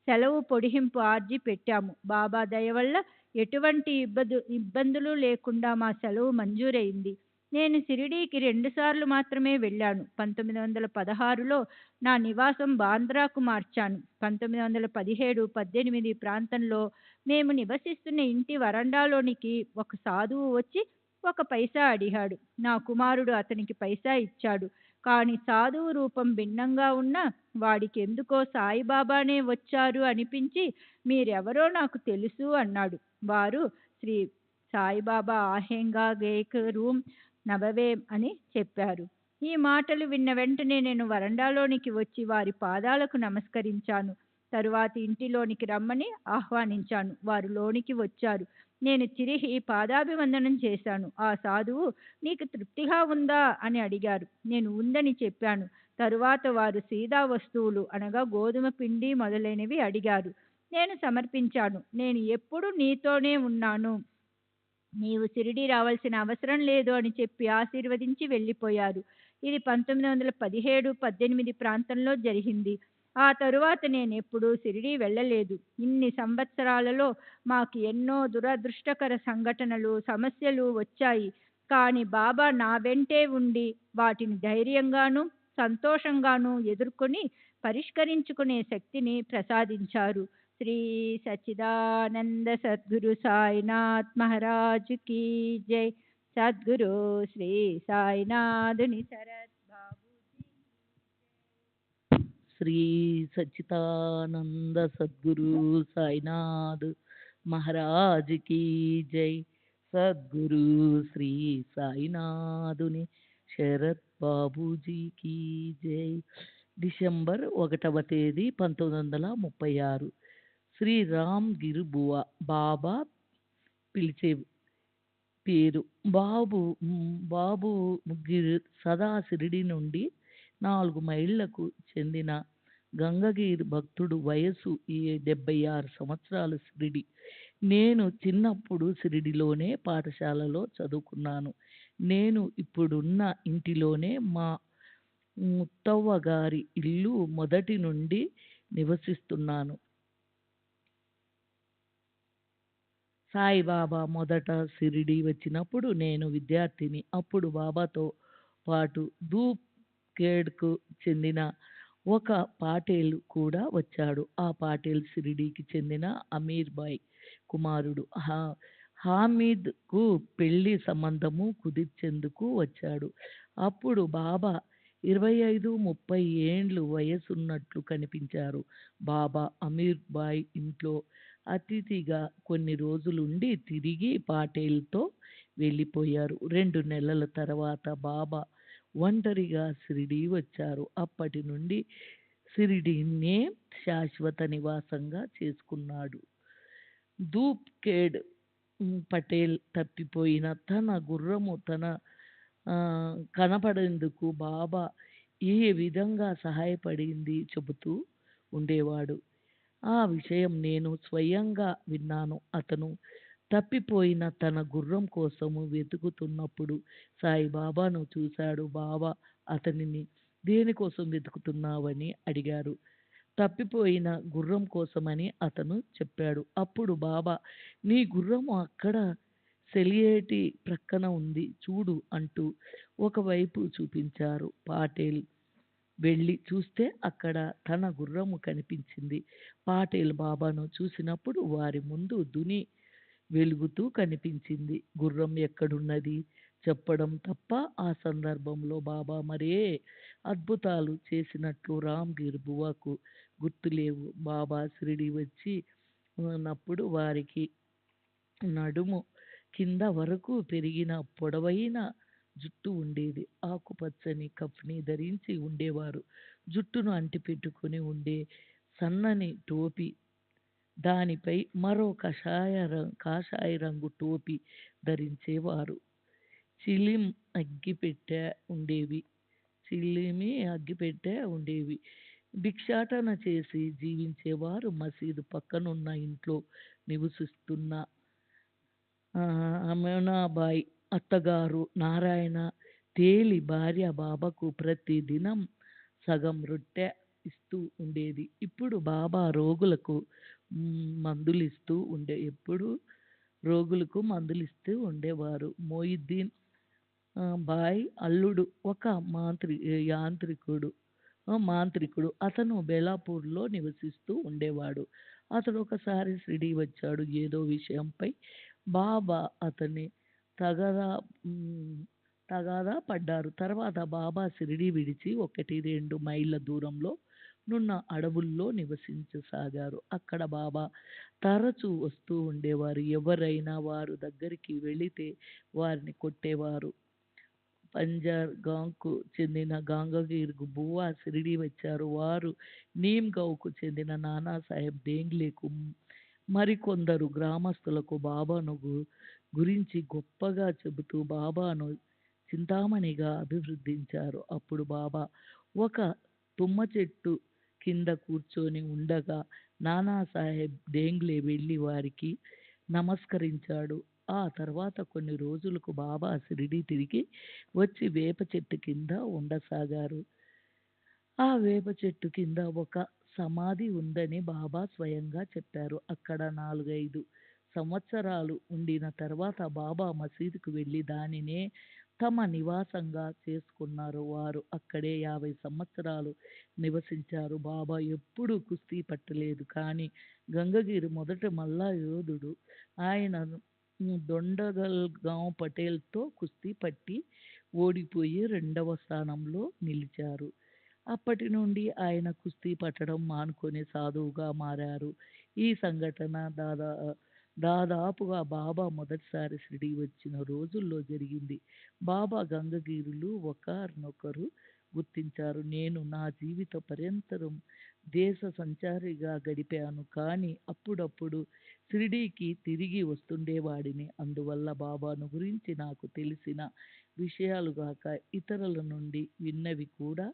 సెలవు పొడిగింపు ఆర్జీ పెట్టాము. బాబా దయ వల్ల ఎటువంటి ఇబ్బందులు లేకుండా మా సెలవు మంజూరైంది. నేను షిరిడీకి 2 సార్లు మాత్రమే వెళ్ళాను. 1916లో నా నివాసం బాంద్రాకు మార్చాను. 1917-18 ప్రాంతంలో మేము నివసిస్తున్న ఇంటి వరండాలోనికి ఒక సాధువు వచ్చి 1 పైసా అడిగాడు. నా కుమారుడు అతనికి పైసా ఇచ్చాడు. కానీ సాధువు రూపం భిన్నంగా ఉన్నా వాడికి ఎందుకో సాయిబాబానే వచ్చారు అనిపించి మీరెవరో నాకు తెలుసు అన్నాడు. వారు శ్రీ సాయిబాబా ఆహెంగా గేక్ రూమ్ నబవే అని చెప్పారు. ఈ మాటలు విన్న వెంటనే నేను వరండాలోనికి వచ్చి వారి పాదాలకు నమస్కరించాను. తరువాత ఇంటిలోనికి రమ్మని ఆహ్వానించాను. వారు లోనికి వచ్చారు. నేను తిరిగి పాదాభివందనం చేశాను. ఆ సాధువు, నీకు తృప్తిగా ఉందా అని అడిగారు. నేను ఉందని చెప్పాను. తరువాత వారు సీదా వస్తువులు అనగా గోధుమ పిండి మొదలైనవి అడిగారు. నేను సమర్పించాను. నేను ఎప్పుడు నీతోనే ఉన్నాను, నీవు షిరిడీ రావాల్సిన అవసరం లేదు అని చెప్పి ఆశీర్వదించి వెళ్ళిపోయారు. ఇది 1917, 18 ప్రాంతంలో జరిగింది. ఆ తరువాత నేనెప్పుడూ షిరిడీ వెళ్ళలేదు. ఇన్ని సంవత్సరాలలో మాకు ఎన్నో దురదృష్టకర సంఘటనలు, సమస్యలు వచ్చాయి. కానీ బాబా నా వెంటే ఉండి వాటిని ధైర్యంగాను, సంతోషంగాను ఎదుర్కొని పరిష్కరించుకునే శక్తిని ప్రసాదించారు. శ్రీ సచ్చిదానంద సద్గురు సాయినాథ్ మహారాజ్ की जय. సద్గురు శ్రీ సాయినాథుని శరత్ బాబూజీ. శ్రీ సచ్చిదానంద సద్గురు సాయినాథ్ మహారాజ్ కీ జై. సద్గురు శ్రీ సాయినాథుని శరత్ బాబూజీకి జై. డిసెంబర్ 1వ తేదీ 1936. శ్రీ రామ్ గిర్ బువా బాబా పిలిచే పేరు. బాబు గిర్ సదా షిరిడి నుండి 4 మైళ్ళకు చెందిన గంగగిరి భక్తుడు. వయసు 76 సంవత్సరాలు. షిరిడి. నేను చిన్నప్పుడు షిరిడిలోనే పాఠశాలలో చదువుకున్నాను. నేను ఇప్పుడున్న ఇంటిలోనే మా ముత్తవ్వ గారి ఇల్లు మొదటి నుండి నివసిస్తున్నాను. సాయిబాబా మొదట షిరిడి వచ్చినప్పుడు నేను విద్యార్థిని. అప్పుడు బాబాతో పాటు ధూప్ ఖేడ్కు చెందిన ఒక పాటేల్ కూడా వచ్చాడు. ఆ పాటేల్ షిరిడీకి చెందిన అమీర్ బాయ్ కుమారుడు. హామీద్కు పెళ్లి సంబంధము కుదిర్చేందుకు వచ్చాడు. అప్పుడు బాబా 25-30 ఏండ్లు వయసున్నట్లు కనిపించారు. బాబా అమీర్ బాయ్ ఇంట్లో అతిథిగా కొన్ని రోజులుండి తిరిగి పాటేల్తో వెళ్ళిపోయారు. 2 నెలల తర్వాత బాబా ఒంటరిగా షిరిడీ వచ్చారు. అప్పటి నుండి షిరిడీనే శాశ్వత నివాసంగా చేసుకున్నాడు. ధూప్ ఖేడ్ పటేల్ తప్పిపోయిన తన గుర్రము కనపడేందుకు బాబా ఏ విధంగా సహాయపడింది చెబుతూ ఉండేవాడు. ఆ విషయం నేను స్వయంగా విన్నాను. అతను తప్పిపోయిన తన గుర్రం కోసము వెతుకుతున్నప్పుడు సాయిబాబాను చూశాడు. బాబా అతనిని దేనికోసం వెతుకుతున్నావని అడిగారు. తప్పిపోయిన గుర్రం కోసమని అతను చెప్పాడు. అప్పుడు బాబా, నీ గుర్రము అక్కడ సెలియేటి ప్రక్కన ఉంది చూడు అంటూ ఒకవైపు చూపించారు. పాటేల్ వెళ్ళి చూస్తే అక్కడ తన గుర్రము కనిపించింది. పాటేల్ బాబాను చూసినప్పుడు వారి ముందు దుని వెలుగుతూ కనిపించింది. గుర్రం ఎక్కడున్నది చెప్పడం తప్ప ఆ సందర్భంలో బాబా మరే అద్భుతాలు చేసినట్లు రామ్ గిర్ బువాకు గుర్తులేవు. బాబా షిరిడి వచ్చి ఉన్నప్పుడు వారికి నడుము కింద వరకు పెరిగిన పొడవైన జుట్టు ఉండేది. ఆకుపచ్చని కఫ్ని ధరించి ఉండేవారు. జుట్టును అంటిపెట్టుకుని ఉండే సన్నని టోపీ, దానిపై మరో కాషాయ రంగు టోపీ ధరించేవారు. చిలిమి అగ్గిపెట్టె ఉండేవి. భిక్షాటన చేసి జీవించేవారు. మసీదు పక్కనున్న ఇంట్లో నివసిస్తున్న అమీనాబాయ్ అత్తగారు నారాయణ తేలి భార్య బాబాకు ప్రతి దినం సగం రొట్టె ఇస్తూ ఉండేది. ఇప్పుడు బాబా రోగులకు మందులిస్తూ ఉండేవారు. మొయిద్దీన్ బాయ్ అల్లుడు ఒక మాంత్రికుడు. అతను బెలాపూర్లో నివసిస్తూ ఉండేవాడు. అతడు ఒకసారి షిరిడీ వచ్చాడు. ఏదో విషయంపై బాబా అతన్ని తగాదా పడ్డారు. తర్వాత బాబా షిరిడీ విడిచి 1-2 మైళ్ళ దూరంలో నున్న అడవుల్లో నివసించసాగారు. అక్కడ బాబా తరచూ వస్తూ ఉండేవారు. ఎవరైనా వారు దగ్గరికి వెళితే వారిని కొట్టేవారు. పంజార్ గాంకు చెందిన గంగవీర్ బువ్వా షిరిడీ వచ్చారు. వారు నీమ్గౌకు చెందిన నానాసాహెబ్ డేంగ్లేకు మరికొందరు గ్రామస్తులకు బాబాను గురించి గొప్పగా చెబుతూ బాబాను చింతామణిగా అభివృద్ధించారు. అప్పుడు బాబా ఒక తుమ్మ చెట్టు కింద కూర్చొని ఉండగా నానాసాహెబ్ డేంగ్లే వెళ్ళి వారికి నమస్కరించాడు. ఆ తర్వాత కొన్ని రోజులకు బాబా షిరిడీ తిరిగి వచ్చి వేప చెట్టు కింద ఉండసాగారు. ఆ వేప చెట్టు కింద ఒక సమాధి ఉందని బాబా స్వయంగా చెప్పారు. అక్కడ 4-5 సంవత్సరాలు ఉండిన తర్వాత బాబా మసీదుకు వెళ్ళి దానినే తమ నివాసంగా చేసుకున్నారు. వారు అక్కడే 50 సంవత్సరాలు నివసించారు. బాబా ఎప్పుడూ కుస్తీ పట్టలేదు. కానీ గంగగిరి మొదట మల్లా యోధుడు. ఆయన దొండగల్ గాంవ్ పటేల్తో కుస్తీ పట్టి ఓడిపోయి 2వ స్థానంలో నిలిచారు. అప్పటి నుండి ఆయన కుస్తీ పట్టడం మానుకొని సాధువుగా మారారు. ఈ సంఘటన దాదాపుగా బాబా మొదటిసారి షిరిడీ వచ్చిన రోజుల్లో జరిగింది. బాబా గంగగిరులు ఒకరినొకరు గుర్తించారు. నేను నా జీవిత పర్యంతరం దేశ సంచారిగా గడిపాను. కానీ అప్పుడప్పుడు షిరిడీకి తిరిగి వస్తుండేవాడిని. అందువల్ల బాబాను గురించి నాకు తెలిసిన విషయాలు గాక ఇతరుల నుండి విన్నవి కూడా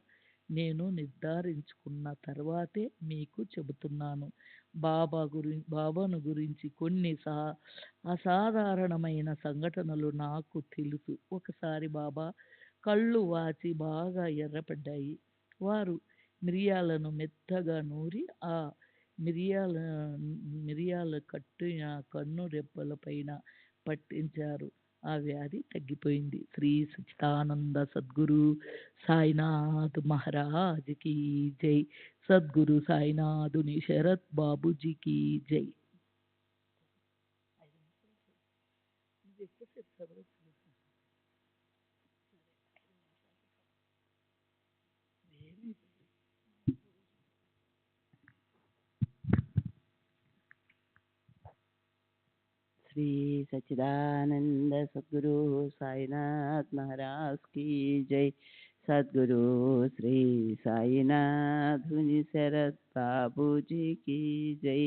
నేను నిర్ధారించుకున్న తర్వాతే మీకు చెబుతున్నాను. బాబాను గురించి కొన్ని అసాధారణమైన సంఘటనలు నాకు తెలుసు. ఒకసారి బాబా కళ్ళు వాచి బాగా ఎర్రపడ్డాయి. వారు మిరియాలను మెత్తగా నూరి ఆ మిరియాల కన్ను రెప్పల పైన పట్టించారు. ఆ వ్యాధి తగ్గిపోయింది. శ్రీ సచ్చిదానంద సద్గురు సాయినాథ్ మహారాజ్ కి జై. సద్గురు సాయినాథుని శరత్ బాబుజీకి జై. శ్రీ సచ్చిదానంద సద్గురు సాయినాథ్ మహారాజ్ की जय. సద్గురు శ్రీ సాయినాథుని శరత్ బాబూజీ की జై.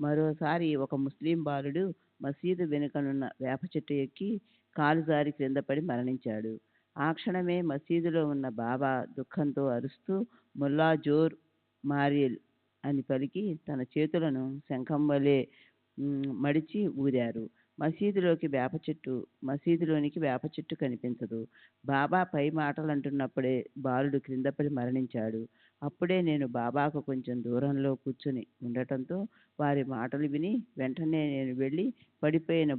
మరోసారి ఒక ముస్లిం బాలుడు మసీదు వెనుకనున్న వేప చెట్టు ఎక్కి కాలు జారి క్రింద పడి మరణించాడు. ఆ క్షణమే మసీదులో ఉన్న బాబా దుఃఖంతో అరుస్తూ ముల్లా జోర్ మారియల్ అని పలికి తన చేతులను శంఖం వలె మడిచి ఊదారు. మసీదులోనికి వేప చెట్టు కనిపించదు. బాబా పై మాటలు అంటున్నప్పుడే బాలుడు క్రిందపడి మరణించాడు. అప్పుడే నేను బాబాకు కొంచెం దూరంలో కూర్చుని ఉండటంతో వారి మాటలు విని వెంటనే నేను వెళ్ళి పడిపోయిన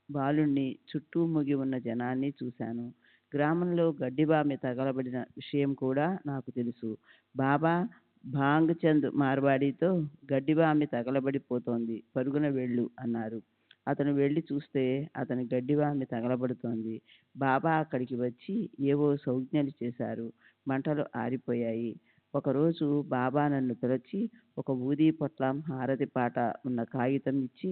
బాలుణ్ణి చుట్టూ ముగి ఉన్న జనాన్ని చూశాను. గ్రామంలో గడ్డిబామి తగలబడిన విషయం కూడా నాకు తెలుసు. బాబా భాంగ్చంద్ మార్వాడితో గడ్డిబామి తగలబడిపోతోంది, పరుగున వెళ్ళు అన్నారు. అతను వెళ్ళి చూస్తే అతని గడ్డిబామి తగలబడుతోంది. బాబా అక్కడికి వచ్చి ఏవో సంజ్ఞలు చేశారు. మంటలు ఆరిపోయాయి. ఒకరోజు బాబా నన్ను పిలిచి ఒక ఊదీ పొట్లం, హారతి పాట ఉన్న కాగితం ఇచ్చి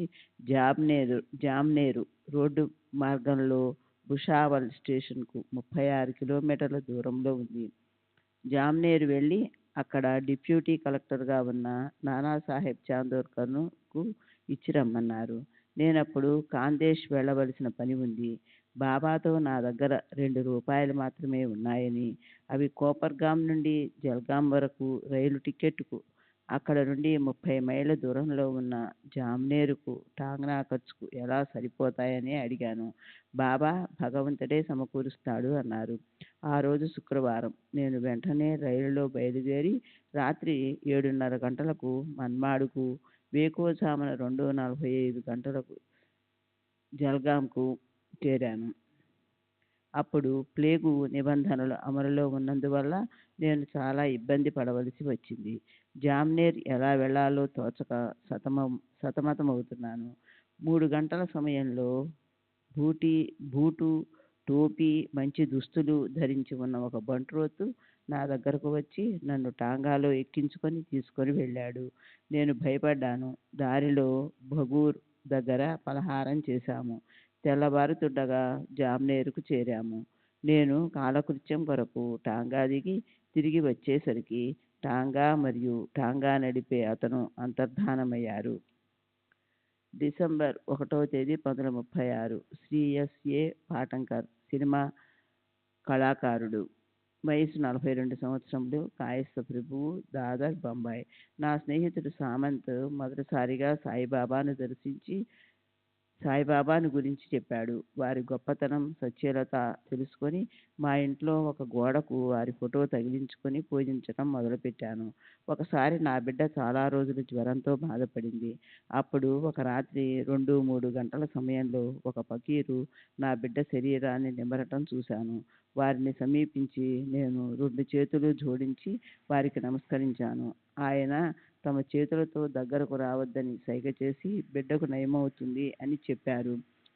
జామ్నేరు రోడ్డు మార్గంలో భుషావల్ స్టేషన్కు 36 కిలోమీటర్ల దూరంలో ఉంది. జామ్నేరు వెళ్ళి అక్కడ డిప్యూటీ కలెక్టర్గా ఉన్న నానాసాహెబ్ చాందోర్కర్కు ఇచ్చి రమ్మన్నారు. నేనప్పుడు ఖాందేశ్ వెళ్ళవలసిన పని ఉంది. బాబాతో నా దగ్గర 2 రూపాయలు మాత్రమే ఉన్నాయని, అవి కోపర్గాం నుండి జల్గాం వరకు రైలు టికెట్కు, అక్కడ నుండి 30 మైళ్ళ దూరంలో ఉన్న జామ్నేరుకు టాంగ్నా ఖర్చుకు ఎలా సరిపోతాయని అడిగాను. బాబా భగవంతుడే సమకూరుస్తాడు అన్నారు. ఆ రోజు శుక్రవారం. నేను వెంటనే రైలులో బయలుదేరి రాత్రి 7:30 గంటలకు మన్మాడుకు, వేకువజామున 2:45 గంటలకు జల్గాంకు చేరాను. అప్పుడు ప్లేగు నిబంధనలు అమలులో ఉన్నందువల్ల నేను చాలా ఇబ్బంది పడవలసి వచ్చింది. జామ్నేర్ ఎలా వెళ్లాలో తోచక సతమతమవుతున్నాను. 3 గంటల సమయంలో బూటు, టోపీ, మంచి దుస్తులు ధరించి ఉన్న ఒక బంట్రోతు నా దగ్గరకు వచ్చి నన్ను టాంగాలో ఎక్కించుకొని తీసుకొని వెళ్ళాడు. నేను భయపడ్డాను. దారిలో భగూర్ దగ్గర పలహారం చేశాము. తెల్లవారుతుండగా జామ్నేరుకు చేరాము. నేను కాలకృత్యం కొరకు టాంగా దిగి తిరిగి వచ్చేసరికి టాంగా మరియు టాంగా నడిపే అతను అంతర్ధానమయ్యారు. డిసెంబర్ 1వ తేదీ 1936. శ్రీ ఎస్.ఏ. పాటంకర్, సినిమా కళాకారుడు. వయసు 42 సంవత్సరములు. కాయస్థ ప్రభువు, దాదర్, బొంబాయి. నా స్నేహితుడు సామంత్ మొదటిసారిగా సాయిబాబాను దర్శించి సాయిబాబాను గురించి చెప్పాడు. వారి గొప్పతనం, సచ్ఛీలత తెలుసుకొని మా ఇంట్లో ఒక గోడకు వారి ఫోటో తగిలించుకొని పూజించటం మొదలుపెట్టాను. ఒకసారి నా బిడ్డ చాలా రోజులు జ్వరంతో బాధపడింది. అప్పుడు ఒక రాత్రి 2-3 గంటల సమయంలో ఒక ఫకీరు నా బిడ్డ శరీరాన్ని నిమరటం చూశాను. వారిని సమీపించి నేను 2 చేతులు జోడించి వారికి నమస్కరించాను. ఆయన తమ చేతులతో దగ్గరకు రావద్దని సైగ చేసి బిడ్డకు నయమవుతుంది అని చెప్పారు.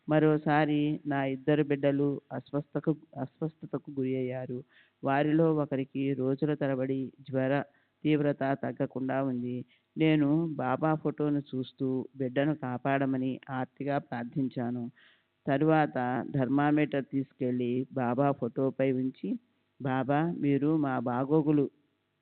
మరోసారి నా 2 బిడ్డలు అస్వస్థతకు గురి అయ్యారు. వారిలో ఒకరికి రోజుల తరబడి జ్వర తీవ్రత తగ్గకుండా ఉంది. నేను బాబా ఫోటోను చూస్తూ బిడ్డను కాపాడమని ఆర్తిగా ప్రార్థించాను. తరువాత థర్మామీటర్ తీసుకెళ్ళి బాబా ఫోటోపై ఉంచి, బాబా, మీరు మా బాగోగులు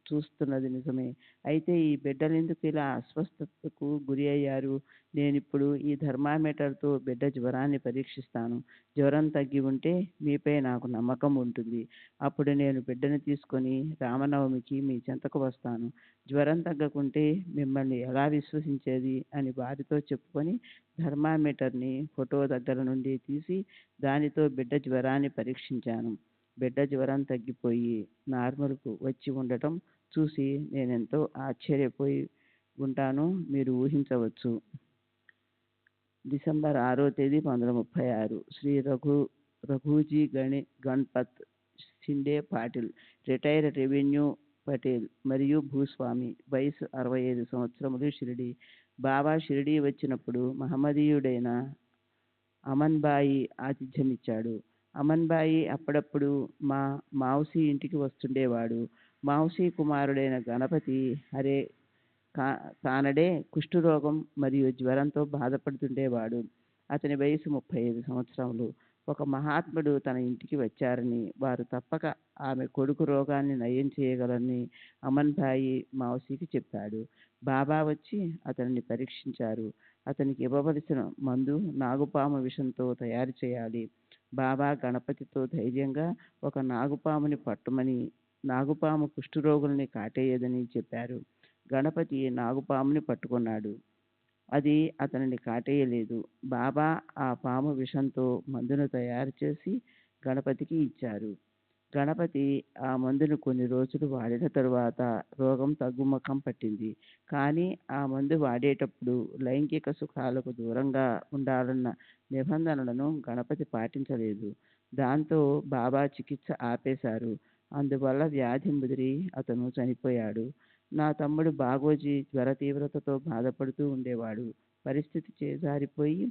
చూస్తున్నది నిజమే. అయితే ఈ బిడ్డలు ఎందుకు ఇలా అస్వస్థతకు గురి అయ్యారు? నేనిప్పుడు ఈ థర్మామీటర్తో బిడ్డ జ్వరాన్ని పరీక్షిస్తాను. జ్వరం తగ్గి ఉంటే మీపై నాకు నమ్మకం ఉంటుంది. అప్పుడు నేను బిడ్డను తీసుకొని రామనవమికి మీ చెంతకు వస్తాను. జ్వరం తగ్గకుంటే మిమ్మల్ని ఎలా విశ్వసించేది అని వారితో చెప్పుకొని థర్మామీటర్ని ఫోటో దగ్గర నుండి తీసి దానితో బిడ్డ జ్వరాన్ని పరీక్షించాను. బిడ్డ జ్వరం తగ్గిపోయి నార్మల్కు వచ్చి ఉండటం చూసి నేనెంతో ఆశ్చర్యపోయి ఉంటాను, మీరు ఊహించవచ్చు. డిసెంబర్ 6వ తేదీ 1936. శ్రీ రఘుజీ గణపత్ షిండే పాటిల్, రిటైర్డ్ రెవెన్యూ పటేల్ మరియు భూస్వామి. వయసు 65 సంవత్సరములు. షిరిడి. బాబా షిరిడి వచ్చినప్పుడు మహమ్మదీయుడైన అమన్బాయి ఆతిథ్యమిచ్చాడు. అమన్బాయి అప్పుడప్పుడు మా మావసి ఇంటికి వస్తుండేవాడు. మావసి కుమారుడైన గణపతి హరే కానడే కుష్ఠరోగం మరియు జ్వరంతో బాధపడుతుండేవాడు. అతని వయసు 35 సంవత్సరములు. ఒక మహాత్ముడు తన ఇంటికి వచ్చారని, వారు తప్పక ఆమె కొడుకు రోగాన్ని నయం చేయగలరని అమన్బాయి మావసికి చెప్పాడు. బాబా వచ్చి అతనిని పరీక్షించారు. అతనికి ఇవ్వవలసిన మందు నాగుపాము విషంతో తయారు చేయాలి. బాబా గణపతితో ధైర్యంగా ఒక నాగుపాముని పట్టమని, నాగుపాము కుష్ఠరోగుల్ని కాటేయదని చెప్పారు. గణపతి నాగుపాముని పట్టుకున్నాడు. అది అతనిని కాటేయలేదు. బాబా ఆ పాము విషంతో మందును తయారు చేసి గణపతికి ఇచ్చారు. గణపతి ఆ మందును కొన్ని రోజులు వాడిన తరువాత రోగం తగ్గుముఖం పట్టింది. కానీ ఆ మందు వాడేటప్పుడు లైంగిక సుఖాలకు దూరంగా ఉండాలన్న నిబంధనలను గణపతి పాటించలేదు. దాంతో బాబా చికిత్స ఆపేశారు. అందువల్ల వ్యాధి ముదిరి అతను చనిపోయాడు. నా తమ్ముడు బాగోజీ జ్వర తీవ్రతతో బాధపడుతూ ఉండేవాడు. పరిస్థితి చేజారిపోయి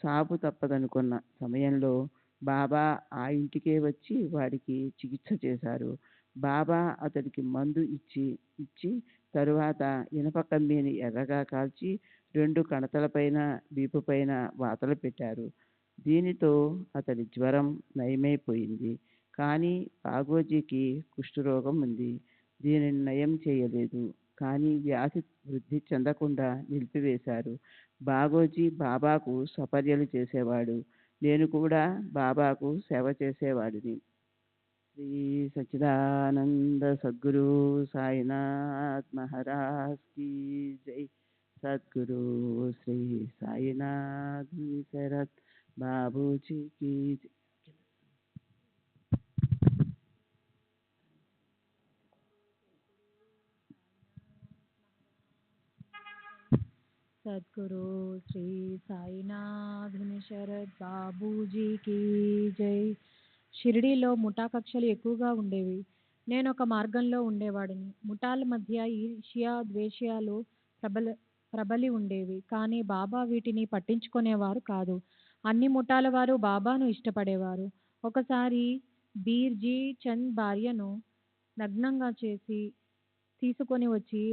సాగు తప్పదనుకున్న సమయంలో బాబా ఆ ఇంటికే వచ్చి వాడికి చికిత్స చేశారు. బాబా అతడికి మందు ఇచ్చి తరువాత ఇనప కమ్మీని ఎర్రగా కాల్చి 2 కణతలపైన వీపుపైన వాతలు పెట్టారు. దీనితో అతడి జ్వరం నయమైపోయింది. కానీ బాగోజీకి కుష్ఠరోగం ఉంది. దీనిని నయం చేయలేదు. కానీ వ్యాధి వృద్ధి చెందకుండా నిలిపివేశారు. బాగోజీ బాబాకు సపర్యలు చేసేవాడు. నేను కూడా బాబాకు సేవ చేసేవాడిని. శ్రీ సచ్చిదానంద సద్గురు సాయినాథ్ మహారాజ్ కీ జై. సద్గురు శ్రీ సాయినాథ్ శరత్ బాబూజీ కీ జై. సద్గురు శ్రీ సాయినాథ్ శరత్ బాబూజీకి జై. షిరిడీలో ముఠా కక్షలు ఎక్కువగా ఉండేవి. నేను ఒక మార్గంలో ఉండేవాడిని. ముఠాల మధ్య ఈర్ష్య, ద్వేషాలు ప్రబలి ఉండేవి. కానీ బాబా వీటిని పట్టించుకునేవారు కాదు. అన్ని ముఠాల వారు బాబాను ఇష్టపడేవారు. ఒకసారి బీర్జీ చంద్ భార్యను నగ్నంగా చేసి తీసుకొని వచ్చి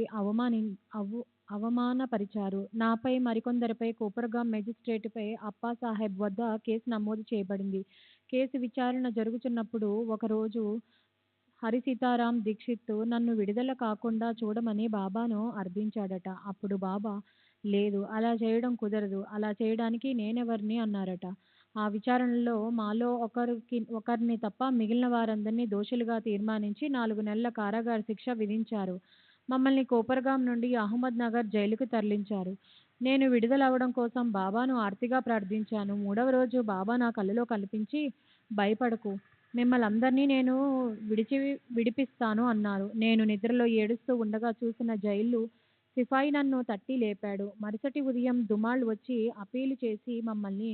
అవమానపరిచారు. నాపై మరికొందరిపై కోపర్గాం మెజిస్ట్రేటుపై అప్పాసాహెబ్ వద్ద కేసు నమోదు చేయబడింది. కేసు విచారణ జరుగుతున్నప్పుడు ఒకరోజు హరిసీతారాం దీక్షిత్ నన్ను విడుదల కాకుండా చూడమని బాబాను అర్థించాడట. అప్పుడు బాబా, లేదు, అలా చేయడం కుదరదు, అలా చేయడానికి నేనెవరిని అన్నారట. ఆ విచారణలో మాలో ఒకరిని తప్ప మిగిలిన వారందరినీ దోషులుగా తీర్మానించి 4 నెలల కారాగార శిక్ష విధించారు. మమ్మల్ని కోపర్గాం నుండి అహ్మద్ నగర్ జైలుకు తరలించారు. నేను విడుదలవ్వడం కోసం బాబాను ఆర్తిగా ప్రార్థించాను. 3వ రోజు బాబా నా కలలో కల్పించి, భయపడకు, మిమ్మల్ని అందరినీ నేను విడిపిస్తాను అన్నారు. నేను నిద్రలో ఏడుస్తూ ఉండగా చూసిన జైలు సిపాయి నన్ను తట్టి లేపాడు. మరుసటి ఉదయం దుమాల్ వచ్చి అపీలు చేసి మమ్మల్ని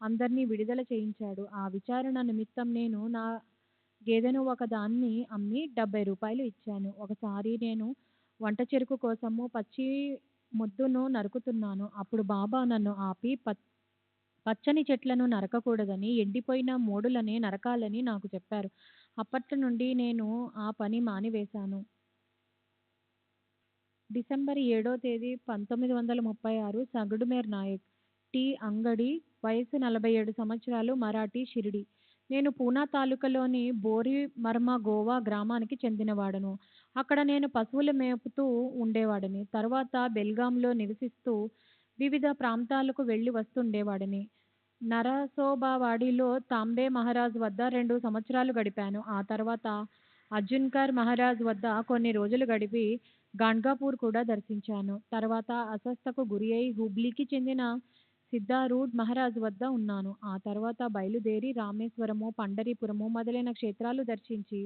అందరినీ విడుదల చేయించాడు. ఆ విచారణ నిమిత్తం నేను నా గేదెను ఒకదాన్ని అమ్మి 70 రూపాయలు ఇచ్చాను. ఒకసారి నేను వంట చెరుకు కోసము పచ్చి ముద్దును నరుకుతున్నాను. అప్పుడు బాబా నన్ను ఆపి పచ్చని చెట్లను నరకకూడదని, ఎండిపోయిన మోడులనే నరకాలని నాకు చెప్పారు. అప్పటి నుండి నేను ఆ పని మానివేశాను. డిసెంబర్ 7వ తేదీ 1936 సగడుమేర్ నాయక్, టీ అంగడి, వయసు 47 సంవత్సరాలు, మరాఠీ, షిరిడి. నేను పూనా తాలూకాలోని బోరి మర్మ గోవా గ్రామానికి చెందినవాడను. అక్కడ నేను పశువులు మేపుతూ ఉండేవాడిని. తర్వాత బెల్గాంలో నివసిస్తూ వివిధ ప్రాంతాలకు వెళ్ళి వస్తుండేవాడిని. నరసోబావాడిలో తాంబే మహారాజ్ వద్ద 2 సంవత్సరాలు గడిపాను. ఆ తర్వాత అర్జున్కర్ మహారాజ్ వద్ద కొన్ని రోజులు గడిపి గాన్గాపూర్ కూడా దర్శించాను. తర్వాత అస్వస్థకు గురి అయి హుబ్లీకి చెందిన సిద్ధారూఢ్ మహారాజ్ వద్ద ఉన్నాను. ఆ తర్వాత బయలుదేరి రామేశ్వరము, పండరీపురము మొదలైన క్షేత్రాలు దర్శించి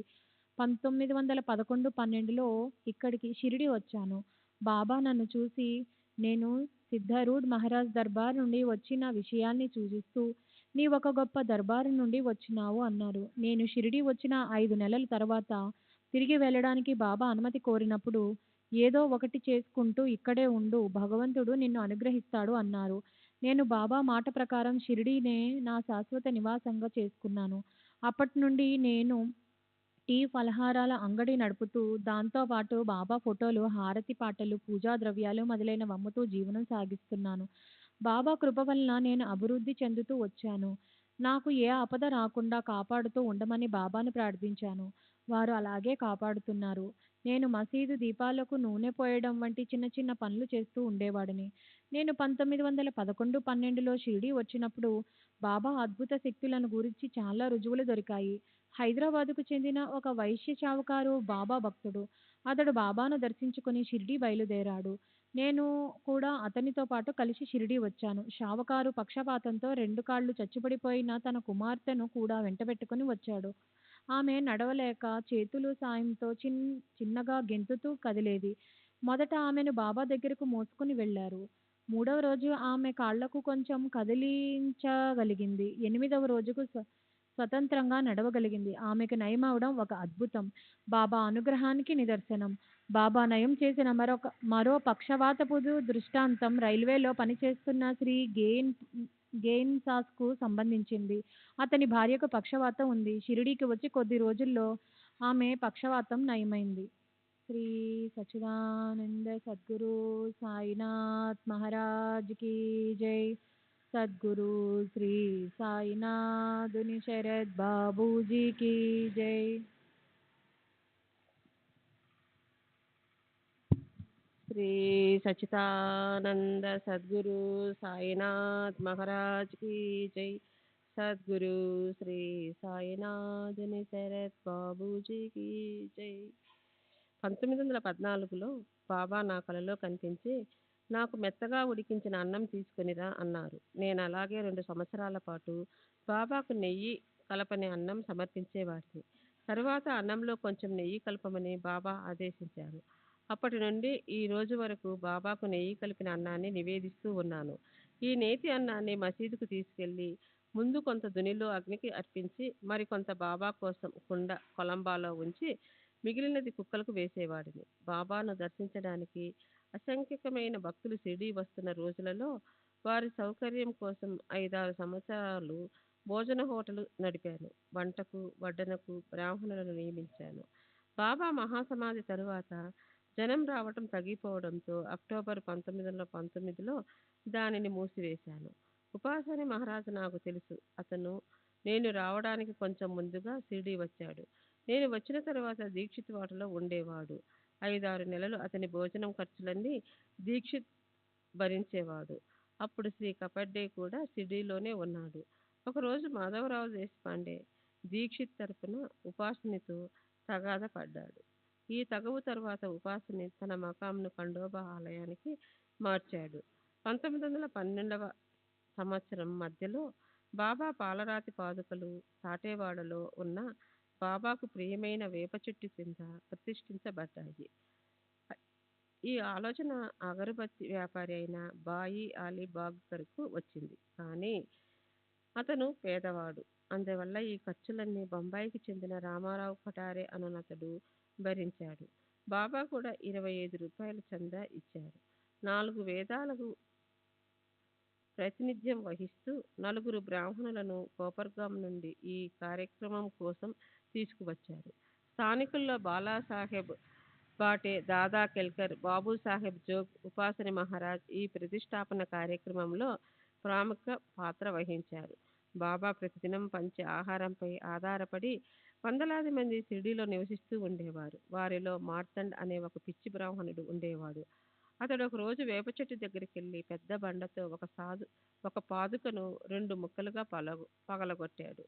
1911-12లో ఇక్కడికి షిరిడి వచ్చాను. బాబా నన్ను చూసి, నేను సిద్ధారూఢ్ మహారాజ్ దర్బార్ నుండి వచ్చిన విషయాన్ని సూచిస్తూ, నీ ఒక గొప్ప దర్బారు నుండి వచ్చినావు అన్నారు. నేను షిరిడి వచ్చిన 5 నెలల తర్వాత తిరిగి వెళ్ళడానికి బాబా అనుమతి కోరినప్పుడు, ఏదో ఒకటి చేసుకుంటూ ఇక్కడే ఉండు, భగవంతుడు నిన్ను అనుగ్రహిస్తాడు అన్నారు. నేను బాబా మాట ప్రకారం షిరిడీనే నా శాశ్వత నివాసంగా చేసుకున్నాను. అప్పటి నుండి నేను టీ ఫలహారాల అంగడి నడుపుతూ, దాంతోపాటు బాబా ఫోటోలు, హారతి పాటలు, పూజా ద్రవ్యాలు మొదలైనవి అమ్ముతూ జీవనం సాగిస్తున్నాను. బాబా కృప వలన నేను అభివృద్ధి చెందుతూ వచ్చాను. నాకు ఏ ఆపద రాకుండా కాపాడుతూ ఉండమని బాబాను ప్రార్థించాను. వారు అలాగే కాపాడుతున్నారు. నేను మసీదు దీపాలకు నూనె పోయడం వంటి చిన్న చిన్న పనులు చేస్తూ ఉండేవాడిని. నేను 1911-12లో షిరిడి వచ్చినప్పుడు బాబా అద్భుత శక్తులను గురించి చాలా రుజువులు దొరికాయి. హైదరాబాదుకు చెందిన ఒక వైశ్య షావుకారు బాబా భక్తుడు. అతడు బాబాను దర్శించుకుని షిరిడి బయలుదేరాడు. నేను కూడా అతనితో పాటు కలిసి షిరిడి వచ్చాను. షావుకారు పక్షపాతంతో 2 కాళ్ళు చచ్చుబడిపోయిన తన కుమార్తెను కూడా వెంటబెట్టుకుని వచ్చాడు. ఆమె నడవలేక చేతులు సాయంతో చిన్నగా గెంతుతూ కదిలేది. మొదట ఆమెను బాబా దగ్గరకు మోసుకుని వెళ్ళారు. 3వ రోజు ఆమె కాళ్లకు కొంచెం కదిలించగలిగింది. 8వ రోజుకు స్వతంత్రంగా నడవగలిగింది. ఆమెకు నయమవడం ఒక అద్భుతం, బాబా అనుగ్రహానికి నిదర్శనం. బాబా నయం చేసిన మరో పక్షవాతపు దృష్టాంతం రైల్వేలో పనిచేస్తున్న శ్రీ గెయిన్ సాస్కు సంబంధించింది. అతని భార్యకు పక్షవాతం ఉంది. షిరిడీకి వచ్చి కొద్ది రోజుల్లో ఆమె పక్షవాతం నయమైంది. శ్రీ సచ్చిదానంద సద్గురు సాయినాథ్ మహారాజ్ కీ జై. సద్గురు శ్రీ సాయినాథుని శరద్ బాబూజీ కీ జై. శ్రీ సచ్చిదానంద సద్గురు సాయినాథ్ మహారాజ్ కీ జై. సద్గురు శ్రీ సాయినాథుని శరత్ బాబూజీకి జై. 1914లో బాబా నా కలలో కనిపించి, నాకు మెత్తగా ఉడికించిన అన్నం తీసుకునిరా అన్నారు. నేను అలాగే 2 సంవత్సరాల పాటు బాబాకు నెయ్యి కలపని అన్నం సమర్పించేవాడిని. తరువాత అన్నంలో కొంచెం నెయ్యి కలపమని బాబా ఆదేశించారు. అప్పటి నుండి ఈ రోజు వరకు బాబాకు నెయ్యి కలిపిన అన్నాన్ని నివేదిస్తూ ఉన్నాను. ఈ నేతి అన్నాన్ని మసీదుకు తీసుకెళ్లి ముందు కొంత దునిలో అగ్నికి అర్పించి, మరికొంత బాబా కోసం కొలంబాలో ఉంచి మిగిలినది కుక్కలకు వేసేవాడిని. బాబాను దర్శించడానికి అసంఖ్యాకమైన భక్తులు షిరిడీ వస్తున్న రోజులలో వారి సౌకర్యం కోసం 5-6 సంవత్సరాలు భోజన హోటలు నడిపాను. వంటకు, వడ్డనకు బ్రాహ్మణులను నియమించాను. బాబా మహాసమాధి తరువాత జనం రావటం తగ్గిపోవడంతో అక్టోబర్ 1919లో దానిని మూసివేశాను. ఉపాసని మహారాజు నాకు తెలుసు. అతను నేను రావడానికి కొంచెం ముందుగా షిరిడి వచ్చాడు. నేను వచ్చిన తర్వాత దీక్షిత్ వాటలో ఉండేవాడు. 5-6 నెలలు అతని భోజనం ఖర్చులన్నీ దీక్షిత్ భరించేవాడు. అప్పుడు శ్రీ కపడ్డే కూడా షిరిడీలోనే ఉన్నాడు. ఒకరోజు మాధవరావు దేశపాండే దీక్షిత్ తరపున ఉపాసనితో తగాదా పడ్డాడు. ఈ తగవు తర్వాత ఉపాసని తన మకాంను ఖండోబా ఆలయానికి మార్చాడు. 1912వ సంవత్సరం మధ్యలో బాబా పాలరాతి పాదుకలు సాటేవాడలో ఉన్న బాబాకు ప్రియమైన వేప చెట్టు కింద ప్రతిష్ఠించబడ్డాయి. ఈ ఆలోచన అగరబత్తి వ్యాపారి అయిన బాయి ఆలీ బాగ్కర్కు వచ్చింది. కానీ అతను పేదవాడు. అందువల్ల ఈ ఖర్చులన్నీ బొంబాయికి చెందిన రామారావు కటారే అనునతడు భరించాడు. బాబా కూడా 25 రూపాయల చందా ఇచ్చారు. 4 వేదాలకు ప్రాతినిధ్యం వహిస్తూ 4 బ్రాహ్మణులను కోపర్గాం నుండి ఈ కార్యక్రమం కోసం తీసుకువచ్చారు. స్థానికుల్లో బాలాసాహెబ్ బాటే, దాదా కెల్కర్, బాబు సాహెబ్ జోగ్, ఉపాసని మహారాజ్ ఈ ప్రతిష్టాపన కార్యక్రమంలో ప్రముఖ పాత్ర వహించారు. బాబా ప్రతిదినం పంచే ఆహారంపై ఆధారపడి వందలాది మంది షిరిడీలో నివసిస్తూ ఉండేవారు. వారిలో మార్తండ్ అనే ఒక పిచ్చి బ్రాహ్మణుడు ఉండేవాడు. అతడు ఒక రోజు వేప చెట్టు దగ్గరికి వెళ్ళి పెద్ద బండతో ఒక పాదుకను 2 ముక్కలుగా పగలగొట్టాడు.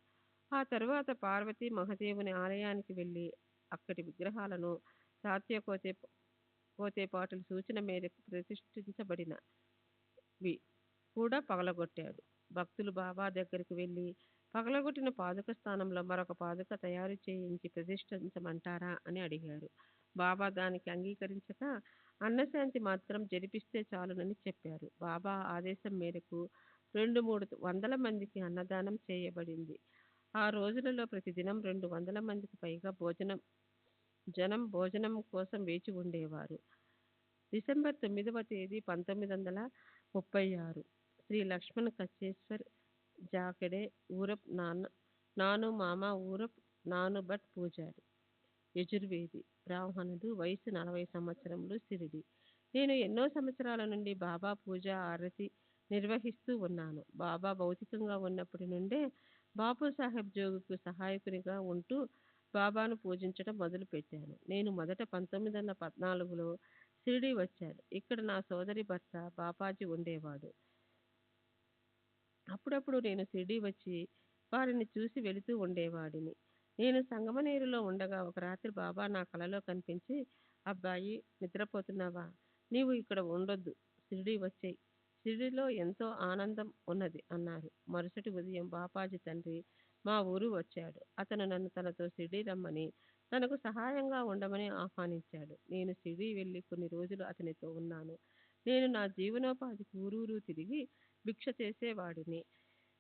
ఆ తరువాత పార్వతీ మహదేవుని ఆలయానికి వెళ్ళి అక్కడి విగ్రహాలను కోతేపాటుల సూచన మేరకు ప్రతిష్ఠించబడినవి కూడా పగలగొట్టాడు. భక్తులు బాబా దగ్గరికి వెళ్ళి పగలగొట్టిన పాదుక స్థానంలో మరొక పాదుక తయారు చేయించి ప్రతిష్ఠించమంటారా అని అడిగారు. బాబా దానికి అంగీకరించక అన్నశాంతి మాత్రం జరిపిస్తే చాలునని చెప్పారు. బాబా ఆదేశం మేరకు 2-3 వందల మందికి అన్నదానం చేయబడింది. ఆ రోజులలో ప్రతిదినం 200 మందికి పైగా జనం భోజనం కోసం వేచి ఉండేవారు. డిసెంబర్ 9వ తేదీ 1936 శ్రీ లక్ష్మణ్ కచ్చేశ్వర్ జాకడే ఊరప్ నాను మామ ఊరప్ నాను భట్ పూజారి, యజుర్వేది, బ్రాహ్మణుడు, వయసు 40 సంవత్సరములు, షిరిడి. నేను ఎన్నో సంవత్సరాల నుండి బాబా పూజ ఆరతి నిర్వహిస్తూ ఉన్నాను. బాబా భౌతికంగా ఉన్నప్పటి నుండే బాపు సాహెబ్ జోగుకు సహాయకునిగా ఉంటూ బాబాను పూజించడం మొదలుపెట్టాను. నేను మొదట 1914లో షిరిడి వచ్చాను. ఇక్కడ నా సోదరి భర్త బాపాజీ ఉండేవాడు. అప్పుడప్పుడు నేను షిరిడి వచ్చి వారిని చూసి వెళుతూ ఉండేవాడిని. నేను సంగమనేరులో ఉండగా ఒక రాత్రి బాబా నా కలలో కనిపించి, అబ్బాయి నిద్రపోతున్నావా? నీవు ఇక్కడ ఉండొద్దు, షిరిడి వచ్చేయి. షిరిడిలో ఎంతో ఆనందం ఉన్నది అన్నారు. మరుసటి ఉదయం బాపాజీ తండ్రి మా ఊరు వచ్చాడు. అతను నన్ను తనతో షిరిడి రమ్మని, తనకు సహాయంగా ఉండమని ఆహ్వానించాడు. నేను షిరిడి వెళ్ళి కొన్ని రోజులు అతనితో ఉన్నాను. నేను నా జీవనోపాధికి ఊరూరు తిరిగి భిక్ష చేసేవాడిని.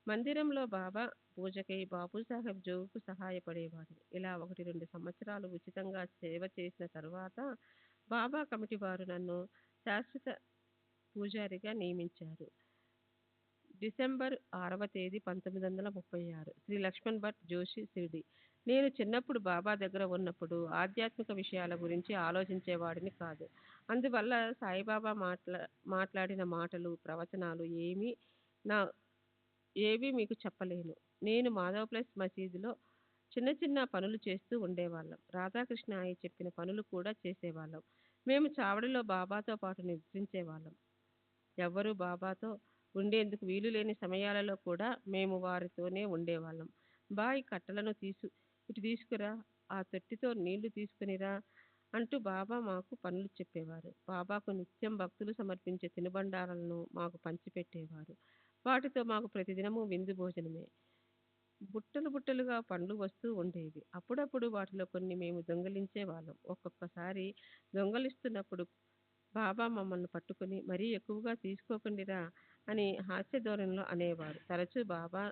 మందిరంలో బాబా పూజకై బాపుసాహెబ్ జోగుకు సహాయపడేవాడిని. ఇలా 1-2 సంవత్సరాలు ఉచితంగా సేవ చేసిన తరువాత బాబా కమిటీ వారు నన్ను శాశ్వత పూజారిగా నియమించారు. డిసెంబర్ 6వ తేదీ 1936 శ్రీ లక్ష్మణ్ భట్ జోషి, షిరిడి. నేను చిన్నప్పుడు బాబా దగ్గర ఉన్నప్పుడు ఆధ్యాత్మిక విషయాల గురించి ఆలోచించేవాడిని కాదు. అందువల్ల సాయిబాబా మాట్లాడిన మాటలు, ప్రవచనాలు ఏవి మీకు చెప్పలేను. నేను మాధవ్ ప్లస్ మసీదులో చిన్న చిన్న పనులు చేస్తూ ఉండేవాళ్ళం. రాధాకృష్ణ అయ్య చెప్పిన పనులు కూడా చేసేవాళ్ళం. మేము చావడిలో బాబాతో పాటు నిద్రించేవాళ్ళం. ఎవ్వరూ బాబాతో ఉండేందుకు వీలు లేని సమయాలలో కూడా మేము వారితోనే ఉండేవాళ్ళం. బాయ్ కట్టలను ఇటు తీసుకురా, ఆ తొట్టితో నీళ్లు తీసుకునిరా అంటూ బాబా మాకు పనులు చెప్పేవారు. బాబాకు నిత్యం భక్తులు సమర్పించే తినుబండారాలను మాకు పంచిపెట్టేవారు. వాటితో మాకు ప్రతిదినము విందు భోజనమే. బుట్టలు బుట్టలుగా పండ్లు వస్తూ ఉండేవి. అప్పుడప్పుడు వాటిలో కొన్ని మేము దొంగిలించే వాళ్ళం. ఒక్కొక్కసారి దొంగలిస్తున్నప్పుడు బాబా మమ్మల్ని పట్టుకుని మరీ ఎక్కువగా తీసుకోకండిరా అని హాస్య ధోరణిలో అనేవారు. తరచూ బాబా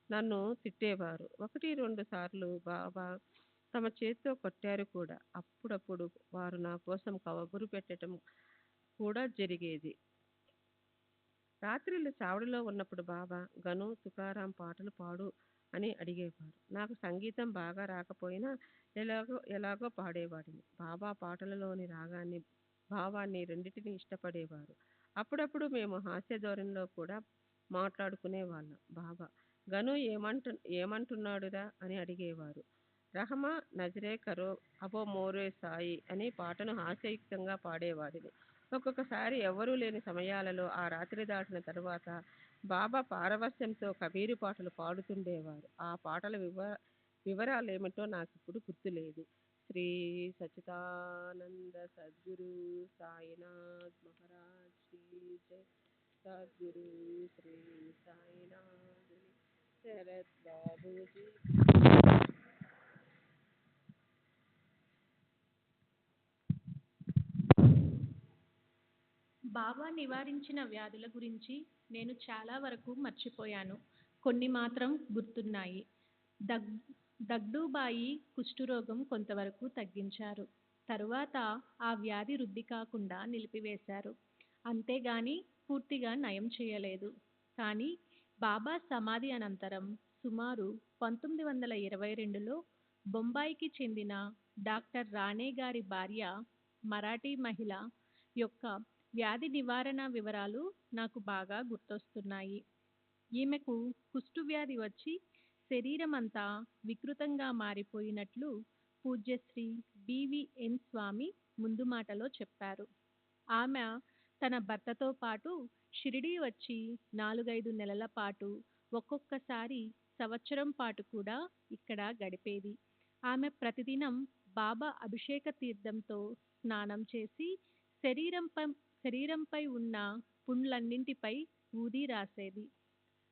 నన్ను తిట్టేవారు. 1-2 సార్లు బాబా తమ చేతితో కొట్టారు కూడా. అప్పుడప్పుడు వారు నా కోసం కబురు పెట్టడం కూడా జరిగేది. రాత్రిళ్ళు చావడిలో ఉన్నప్పుడు బాబా గను, తుకారాం పాటలు పాడు అని అడిగేవారు. నాకు సంగీతం బాగా రాకపోయినా ఎలాగో పాడేవాడిని. బాబా పాటలలోని రాగాన్ని, భావాన్ని రెండింటినీ ఇష్టపడేవారు. అప్పుడప్పుడు మేము హాస్య ధోరణిలో కూడా మాట్లాడుకునే వాళ్ళం. బాబా గను ఏమంటున్నాడురా అని అడిగేవారు. రహమా నజరే కరో అబో మోరే సాయి అని పాటను హాస్యయుక్తంగా పాడేవాడిని. ఒక్కొక్కసారి ఎవరూ లేని సమయాలలో ఆ రాత్రి దాటిన తరువాత బాబా పారవస్యంతో కబీరు పాటలు పాడుతుండేవారు. ఆ పాటల వివరాలేమిటో నాకు ఇప్పుడు గుర్తులేదు. శ్రీ సచిదానంద సద్గురు సాయినాథ్ మహారాజ్ శ్రీ జై. సద్గురు శ్రీ సాయినాథ్ శరత్ బాబూజీ. బాబా నివారించిన వ్యాధుల గురించి నేను చాలా వరకు మర్చిపోయాను. కొన్ని మాత్రం గుర్తున్నాయి. దగ్డూబాయి కుష్ఠరోగం కొంతవరకు తగ్గించారు. తరువాత ఆ వ్యాధి వృద్ధి కాకుండా నిలిపివేశారు. అంతేగాని పూర్తిగా నయం చేయలేదు. కానీ బాబా సమాధి అనంతరం సుమారు 1922లో బొంబాయికి చెందిన డాక్టర్ రాణే గారి భార్య మరాఠీ మహిళ యొక్క వ్యాధి నివారణ వివరాలు నాకు బాగా గుర్తొస్తున్నాయి. ఈమెకు కుష్టు వ్యాధి వచ్చి శరీరమంతా వికృతంగా మారిపోయినట్లు పూజ్యశ్రీ బివిఎన్ స్వామి ముందు మాటలో చెప్పారు. ఆమె తన భర్తతో పాటు షిరిడీ వచ్చి 4-5 నెలల పాటు, ఒక్కొక్కసారి సంవత్సరం పాటు కూడా ఇక్కడ గడిపేది. ఆమె ప్రతిదినం బాబా అభిషేక తీర్థంతో స్నానం చేసి శరీరంపై ఉన్న పుండ్లన్నింటిపై ఊది రాసేది.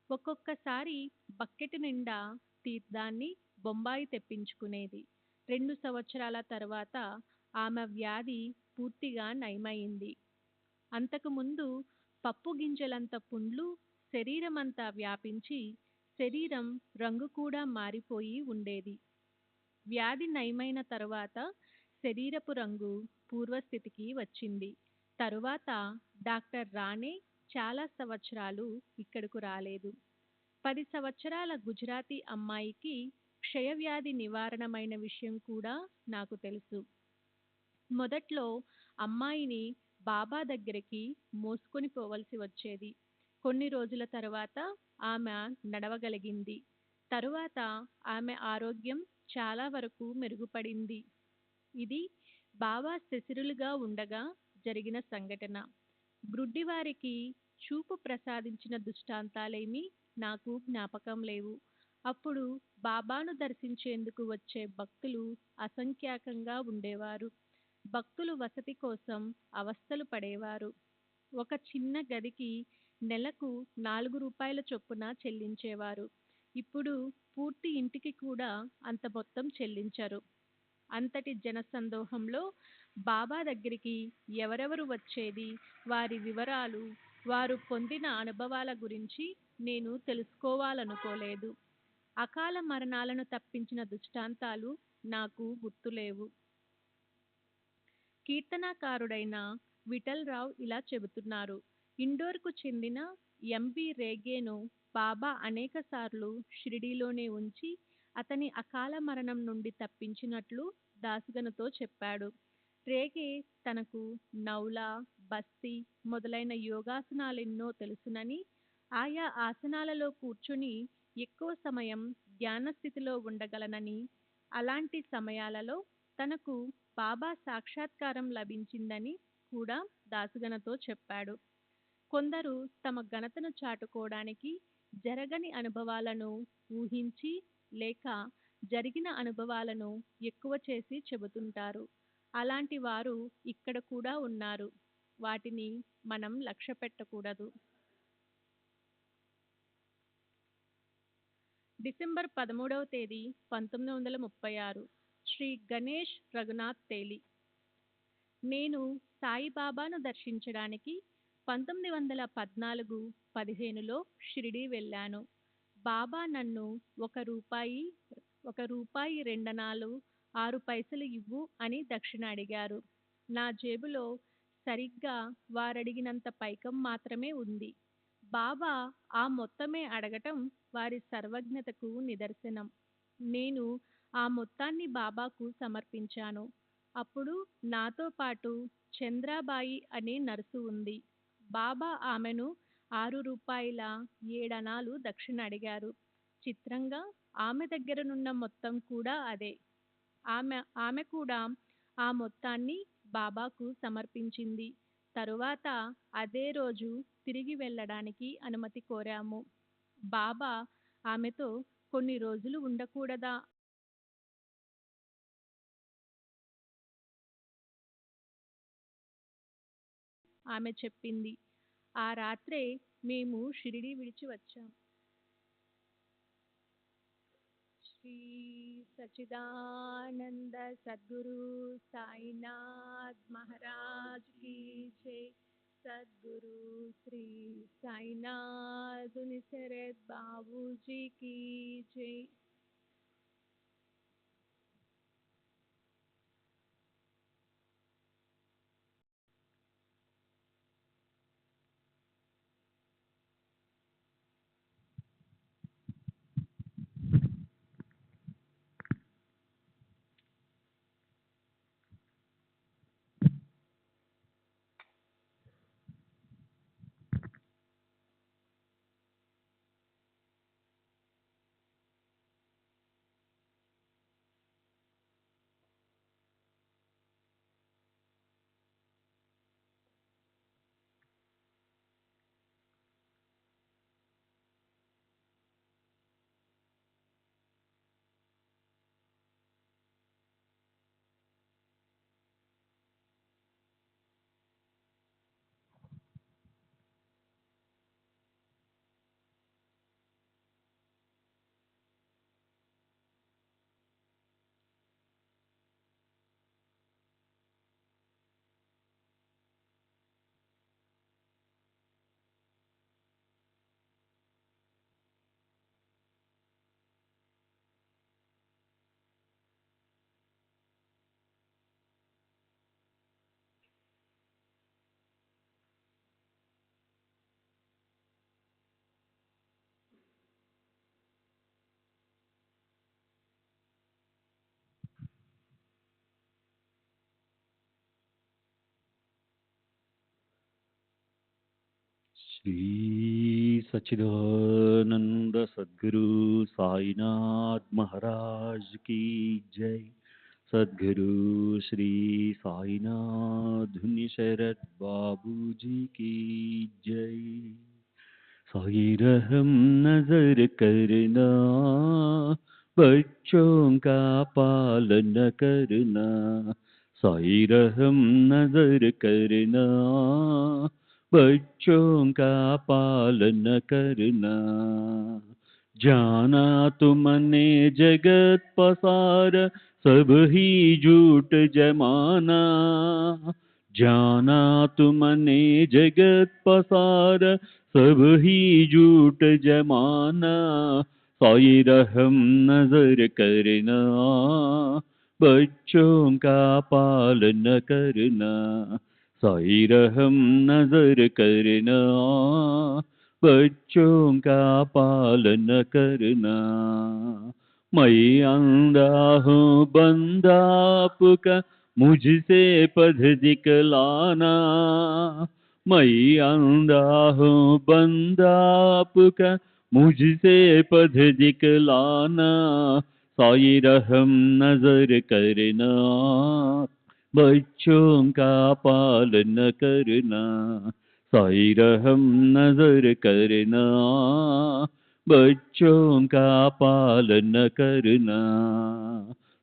ఒక్కొక్కసారి బకెట్ నిండా తీర్థాన్ని బొంబాయి తెప్పించుకునేది. 2 సంవత్సరాల తర్వాత ఆమె వ్యాధి పూర్తిగా నయమైంది. అంతకుముందు పప్పు గింజలంత పుండ్లు శరీరమంతా వ్యాపించి శరీరం రంగు కూడా మారిపోయి ఉండేది. వ్యాధి నయమైన తరువాత శరీరపు రంగు పూర్వస్థితికి వచ్చింది. తరువాత డాక్టర్ రాణే చాలా సంవత్సరాలు ఇక్కడకు రాలేదు. 10 సంవత్సరాల గుజరాతీ అమ్మాయికి క్షయవ్యాధి నివారణమైన విషయం కూడా నాకు తెలుసు. మొదట్లో అమ్మాయిని బాబా దగ్గరికి మోసుకొని పోవలసి వచ్చేది. కొన్ని రోజుల తరువాత ఆమె నడవగలిగింది. తరువాత ఆమె ఆరోగ్యం చాలా వరకు మెరుగుపడింది. ఇది బాబా శిశిరులుగా ఉండగా జరిగిన సంఘటన. గ్రుడ్డివారికి చూపు ప్రసాదించిన దృష్టాంతాలేమీ నాకు జ్ఞాపకం లేవు. అప్పుడు బాబాను దర్శించేందుకు వచ్చే భక్తులు అసంఖ్యాకంగా ఉండేవారు. భక్తులు వసతి కోసం అవస్థలు పడేవారు. ఒక చిన్న గదికి నెలకు 4 రూపాయల చొప్పున చెల్లించేవారు. ఇప్పుడు పూర్తి ఇంటికి కూడా అంత మొత్తం చెల్లించరు. అంతటి జనసందోహంలో బాబా దగ్గరికి ఎవరెవరు వచ్చేది, వారి వివరాలు, వారు పొందిన అనుభవాల గురించి నేను తెలుసుకోవాలనుకోలేదు. అకాల మరణాలను తప్పించిన దృష్టాంతాలు నాకు గుర్తులేవు. కీర్తనాకారుడైన విఠల్ రావు ఇలా చెబుతున్నారు. ఇండోర్కు చెందిన ఎంబి రేగేను బాబా అనేకసార్లు షిరిడీలోనే ఉంచి అతని అకాల మరణం నుండి తప్పించినట్లు దాసగనుతో చెప్పాడు. రేగే తనకు నౌలా, బస్తీ మొదలైన యోగాసనాలెన్నో తెలుసునని, ఆయా ఆసనాలలో కూర్చుని ఎక్కువ సమయం ధ్యాన స్థితిలో ఉండగలనని, అలాంటి సమయాలలో తనకు బాబా సాక్షాత్కారం లభించిందని కూడా దాసగనతో చెప్పాడు. కొందరు తమ ఘనతను చాటుకోవడానికి జరగని అనుభవాలను ఊహించి లేక జరిగిన అనుభవాలను ఎక్కువ చేసి చెబుతుంటారు. అలాంటి వారు ఇక్కడ కూడా ఉన్నారు. వాటిని మనం లక్ష్య పెట్టకూడదు. డిసెంబర్ 13వ తేదీ 1936 శ్రీ గణేష్ రఘునాథ్ తేలి. నేను సాయిబాబాను దర్శించడానికి 1914-15లో షిరిడీ వెళ్ళాను. బాబా నన్ను 1 రూపాయి 2 6 పైసలు ఇవ్వు అని దక్షిణ అడిగారు. నా జేబులో సరిగ్గా వారడిగినంత పైకం మాత్రమే ఉంది. బాబా ఆ మొత్తమే అడగటం వారి సర్వజ్ఞతకు నిదర్శనం. నేను ఆ మొత్తాన్ని బాబాకు సమర్పించాను. అప్పుడు నాతో పాటు చంద్రాబాయి అనే నర్సు ఉంది. బాబా ఆమెను 6 రూపాయల 7 అణాలు దక్షిణ అడిగారు. చిత్రంగా ఆమె దగ్గరనున్న మొత్తం కూడా అదే. ఆమె కూడా ఆ మొత్తాన్ని బాబాకు సమర్పించింది. తరువాత అదే రోజు తిరిగి వెళ్ళడానికి అనుమతి కోరాము. బాబా ఆమెతో కొన్ని రోజులు ఉండకూడదా ఆమె చెప్పింది. ఆ రాత్రే మేము షిరిడి విడిచి వచ్చాం. శ్రీ సచిదానంద సద్గురు సాయినాథ్ మహారాజ్ की जय. सद्गुरु श्री साईनाथ निसरद बाबूजी की जय. श्री सच्चिदानंद सद्गुरु साईनाथ महाराज की जय. सद्गुरु श्री साईनाथ शरद बाबूजी की जय. साई रहम नजर करना, बच्चों का पालन करना. साई रहम नजर करना, बच्चों का पालन करना. जाना तुमने जगत पसार, सब ही झूठ जमाना. जाना तुमने जगत पसार, सब ही झूठ जमाना. साई रहम नजर करना, बच्चों का पालन करना. साई रहम नजर करना, बच्चों का पालन करना. मैं अंधा हूँ बंदा आपका, मुझसे पथ दिखलाना. मैं अंधा हूँ बंदा आपका, मुझसे पथ दिखलाना. साई रहम नजर करना, बच्चों का पालन करना. साई रहम नजर करना, बच्चों का पालन करना.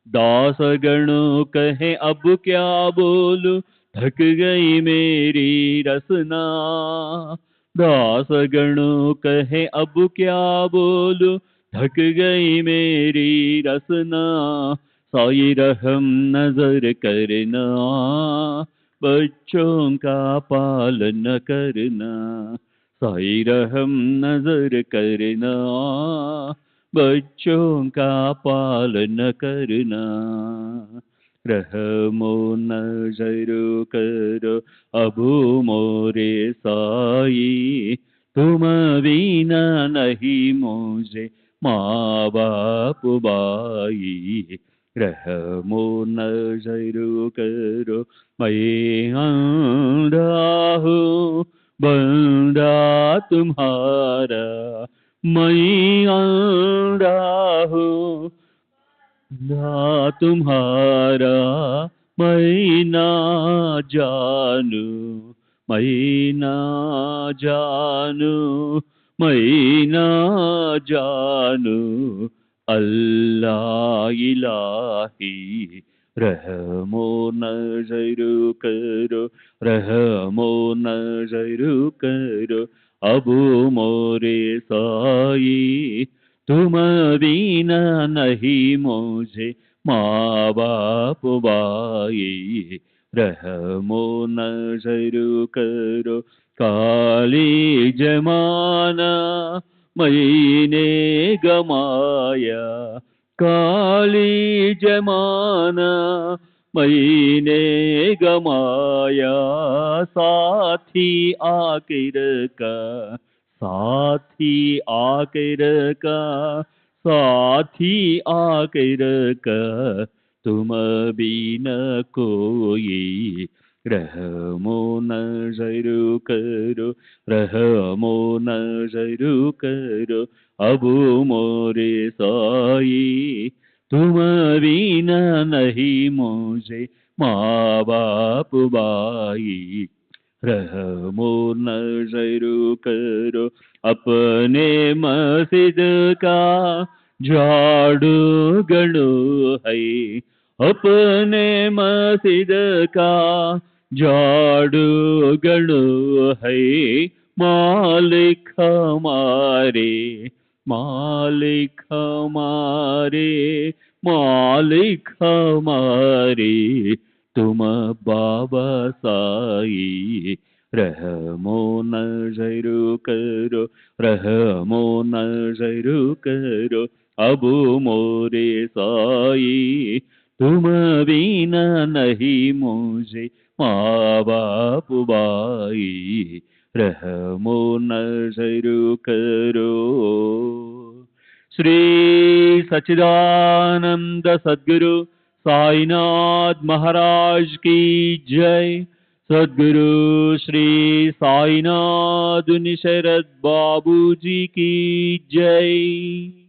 दास गणों कहे अब क्या बोलूं, थक गई मेरी रसना. दास गणों कहे अब क्या बोलूं, थक गई मेरी रसना. साई रहम नजर करना, बच्चों का पालन करना. साई रहम नजर करना, बच्चों का पालन करना. रहमो नजर करो अब मोरे साई, तुम बिना नहीं मुझे माँ बाप भाई. रहमो नजर करो मैं अंधा हूँ बंदा तुम्हारा, मैं अंधा हूँ ना तुम्हारा, मैं ना जानू, मैं ना जानू, मैं ना जानू, अल्लाह इलाही रहमो नजर करो, रहमो नजर करो, अबू मोरे साई तुम बिना नहीं मुझे माँ बाप भाई, रहमो नजर करो, काली जमाना मैंने गमाया, काली जमाना मैंने गमाया, साथी आखिर का, साथी आखिर का, साथी आखिर का, तुम बिना कोई, रहमो नजर करो, रहमो नजर करो, अबू मोरे साई तुम बिना नहीं मुझे माँ बाप भाई, रहमो नजर करो, अपने मस्जिद का झाड़ू गड़ो है, अपने मस्जिद का झाड़ू गड़ो है, मालिक हमारे, मालिक हमारे, मालिक हमारे, तुम बाबा साई, रहमो नजर करो, रहमो नजर करो, अबू मोरे साई तुम बिना नहीं मुझे माँ बाप भाई, रहमो नजर करो। श्री सच्चिदानंद सद्गुरु साईनाथ महाराज की जय। सद्गुरु श्री साईनाथ निशरद बाबू जी की जय।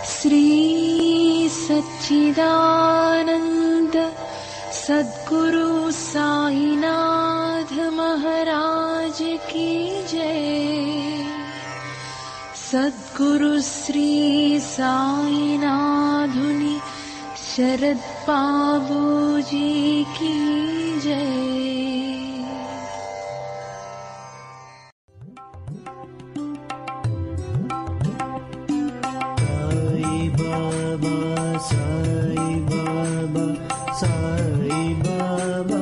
श्री सच्चिदानंद सद्गुरु साईनाथ महाराज की जय। सद्गुरु श्री साईनाथुनि शरद बाबू जी की जय। साई बाबा, साई बाबा,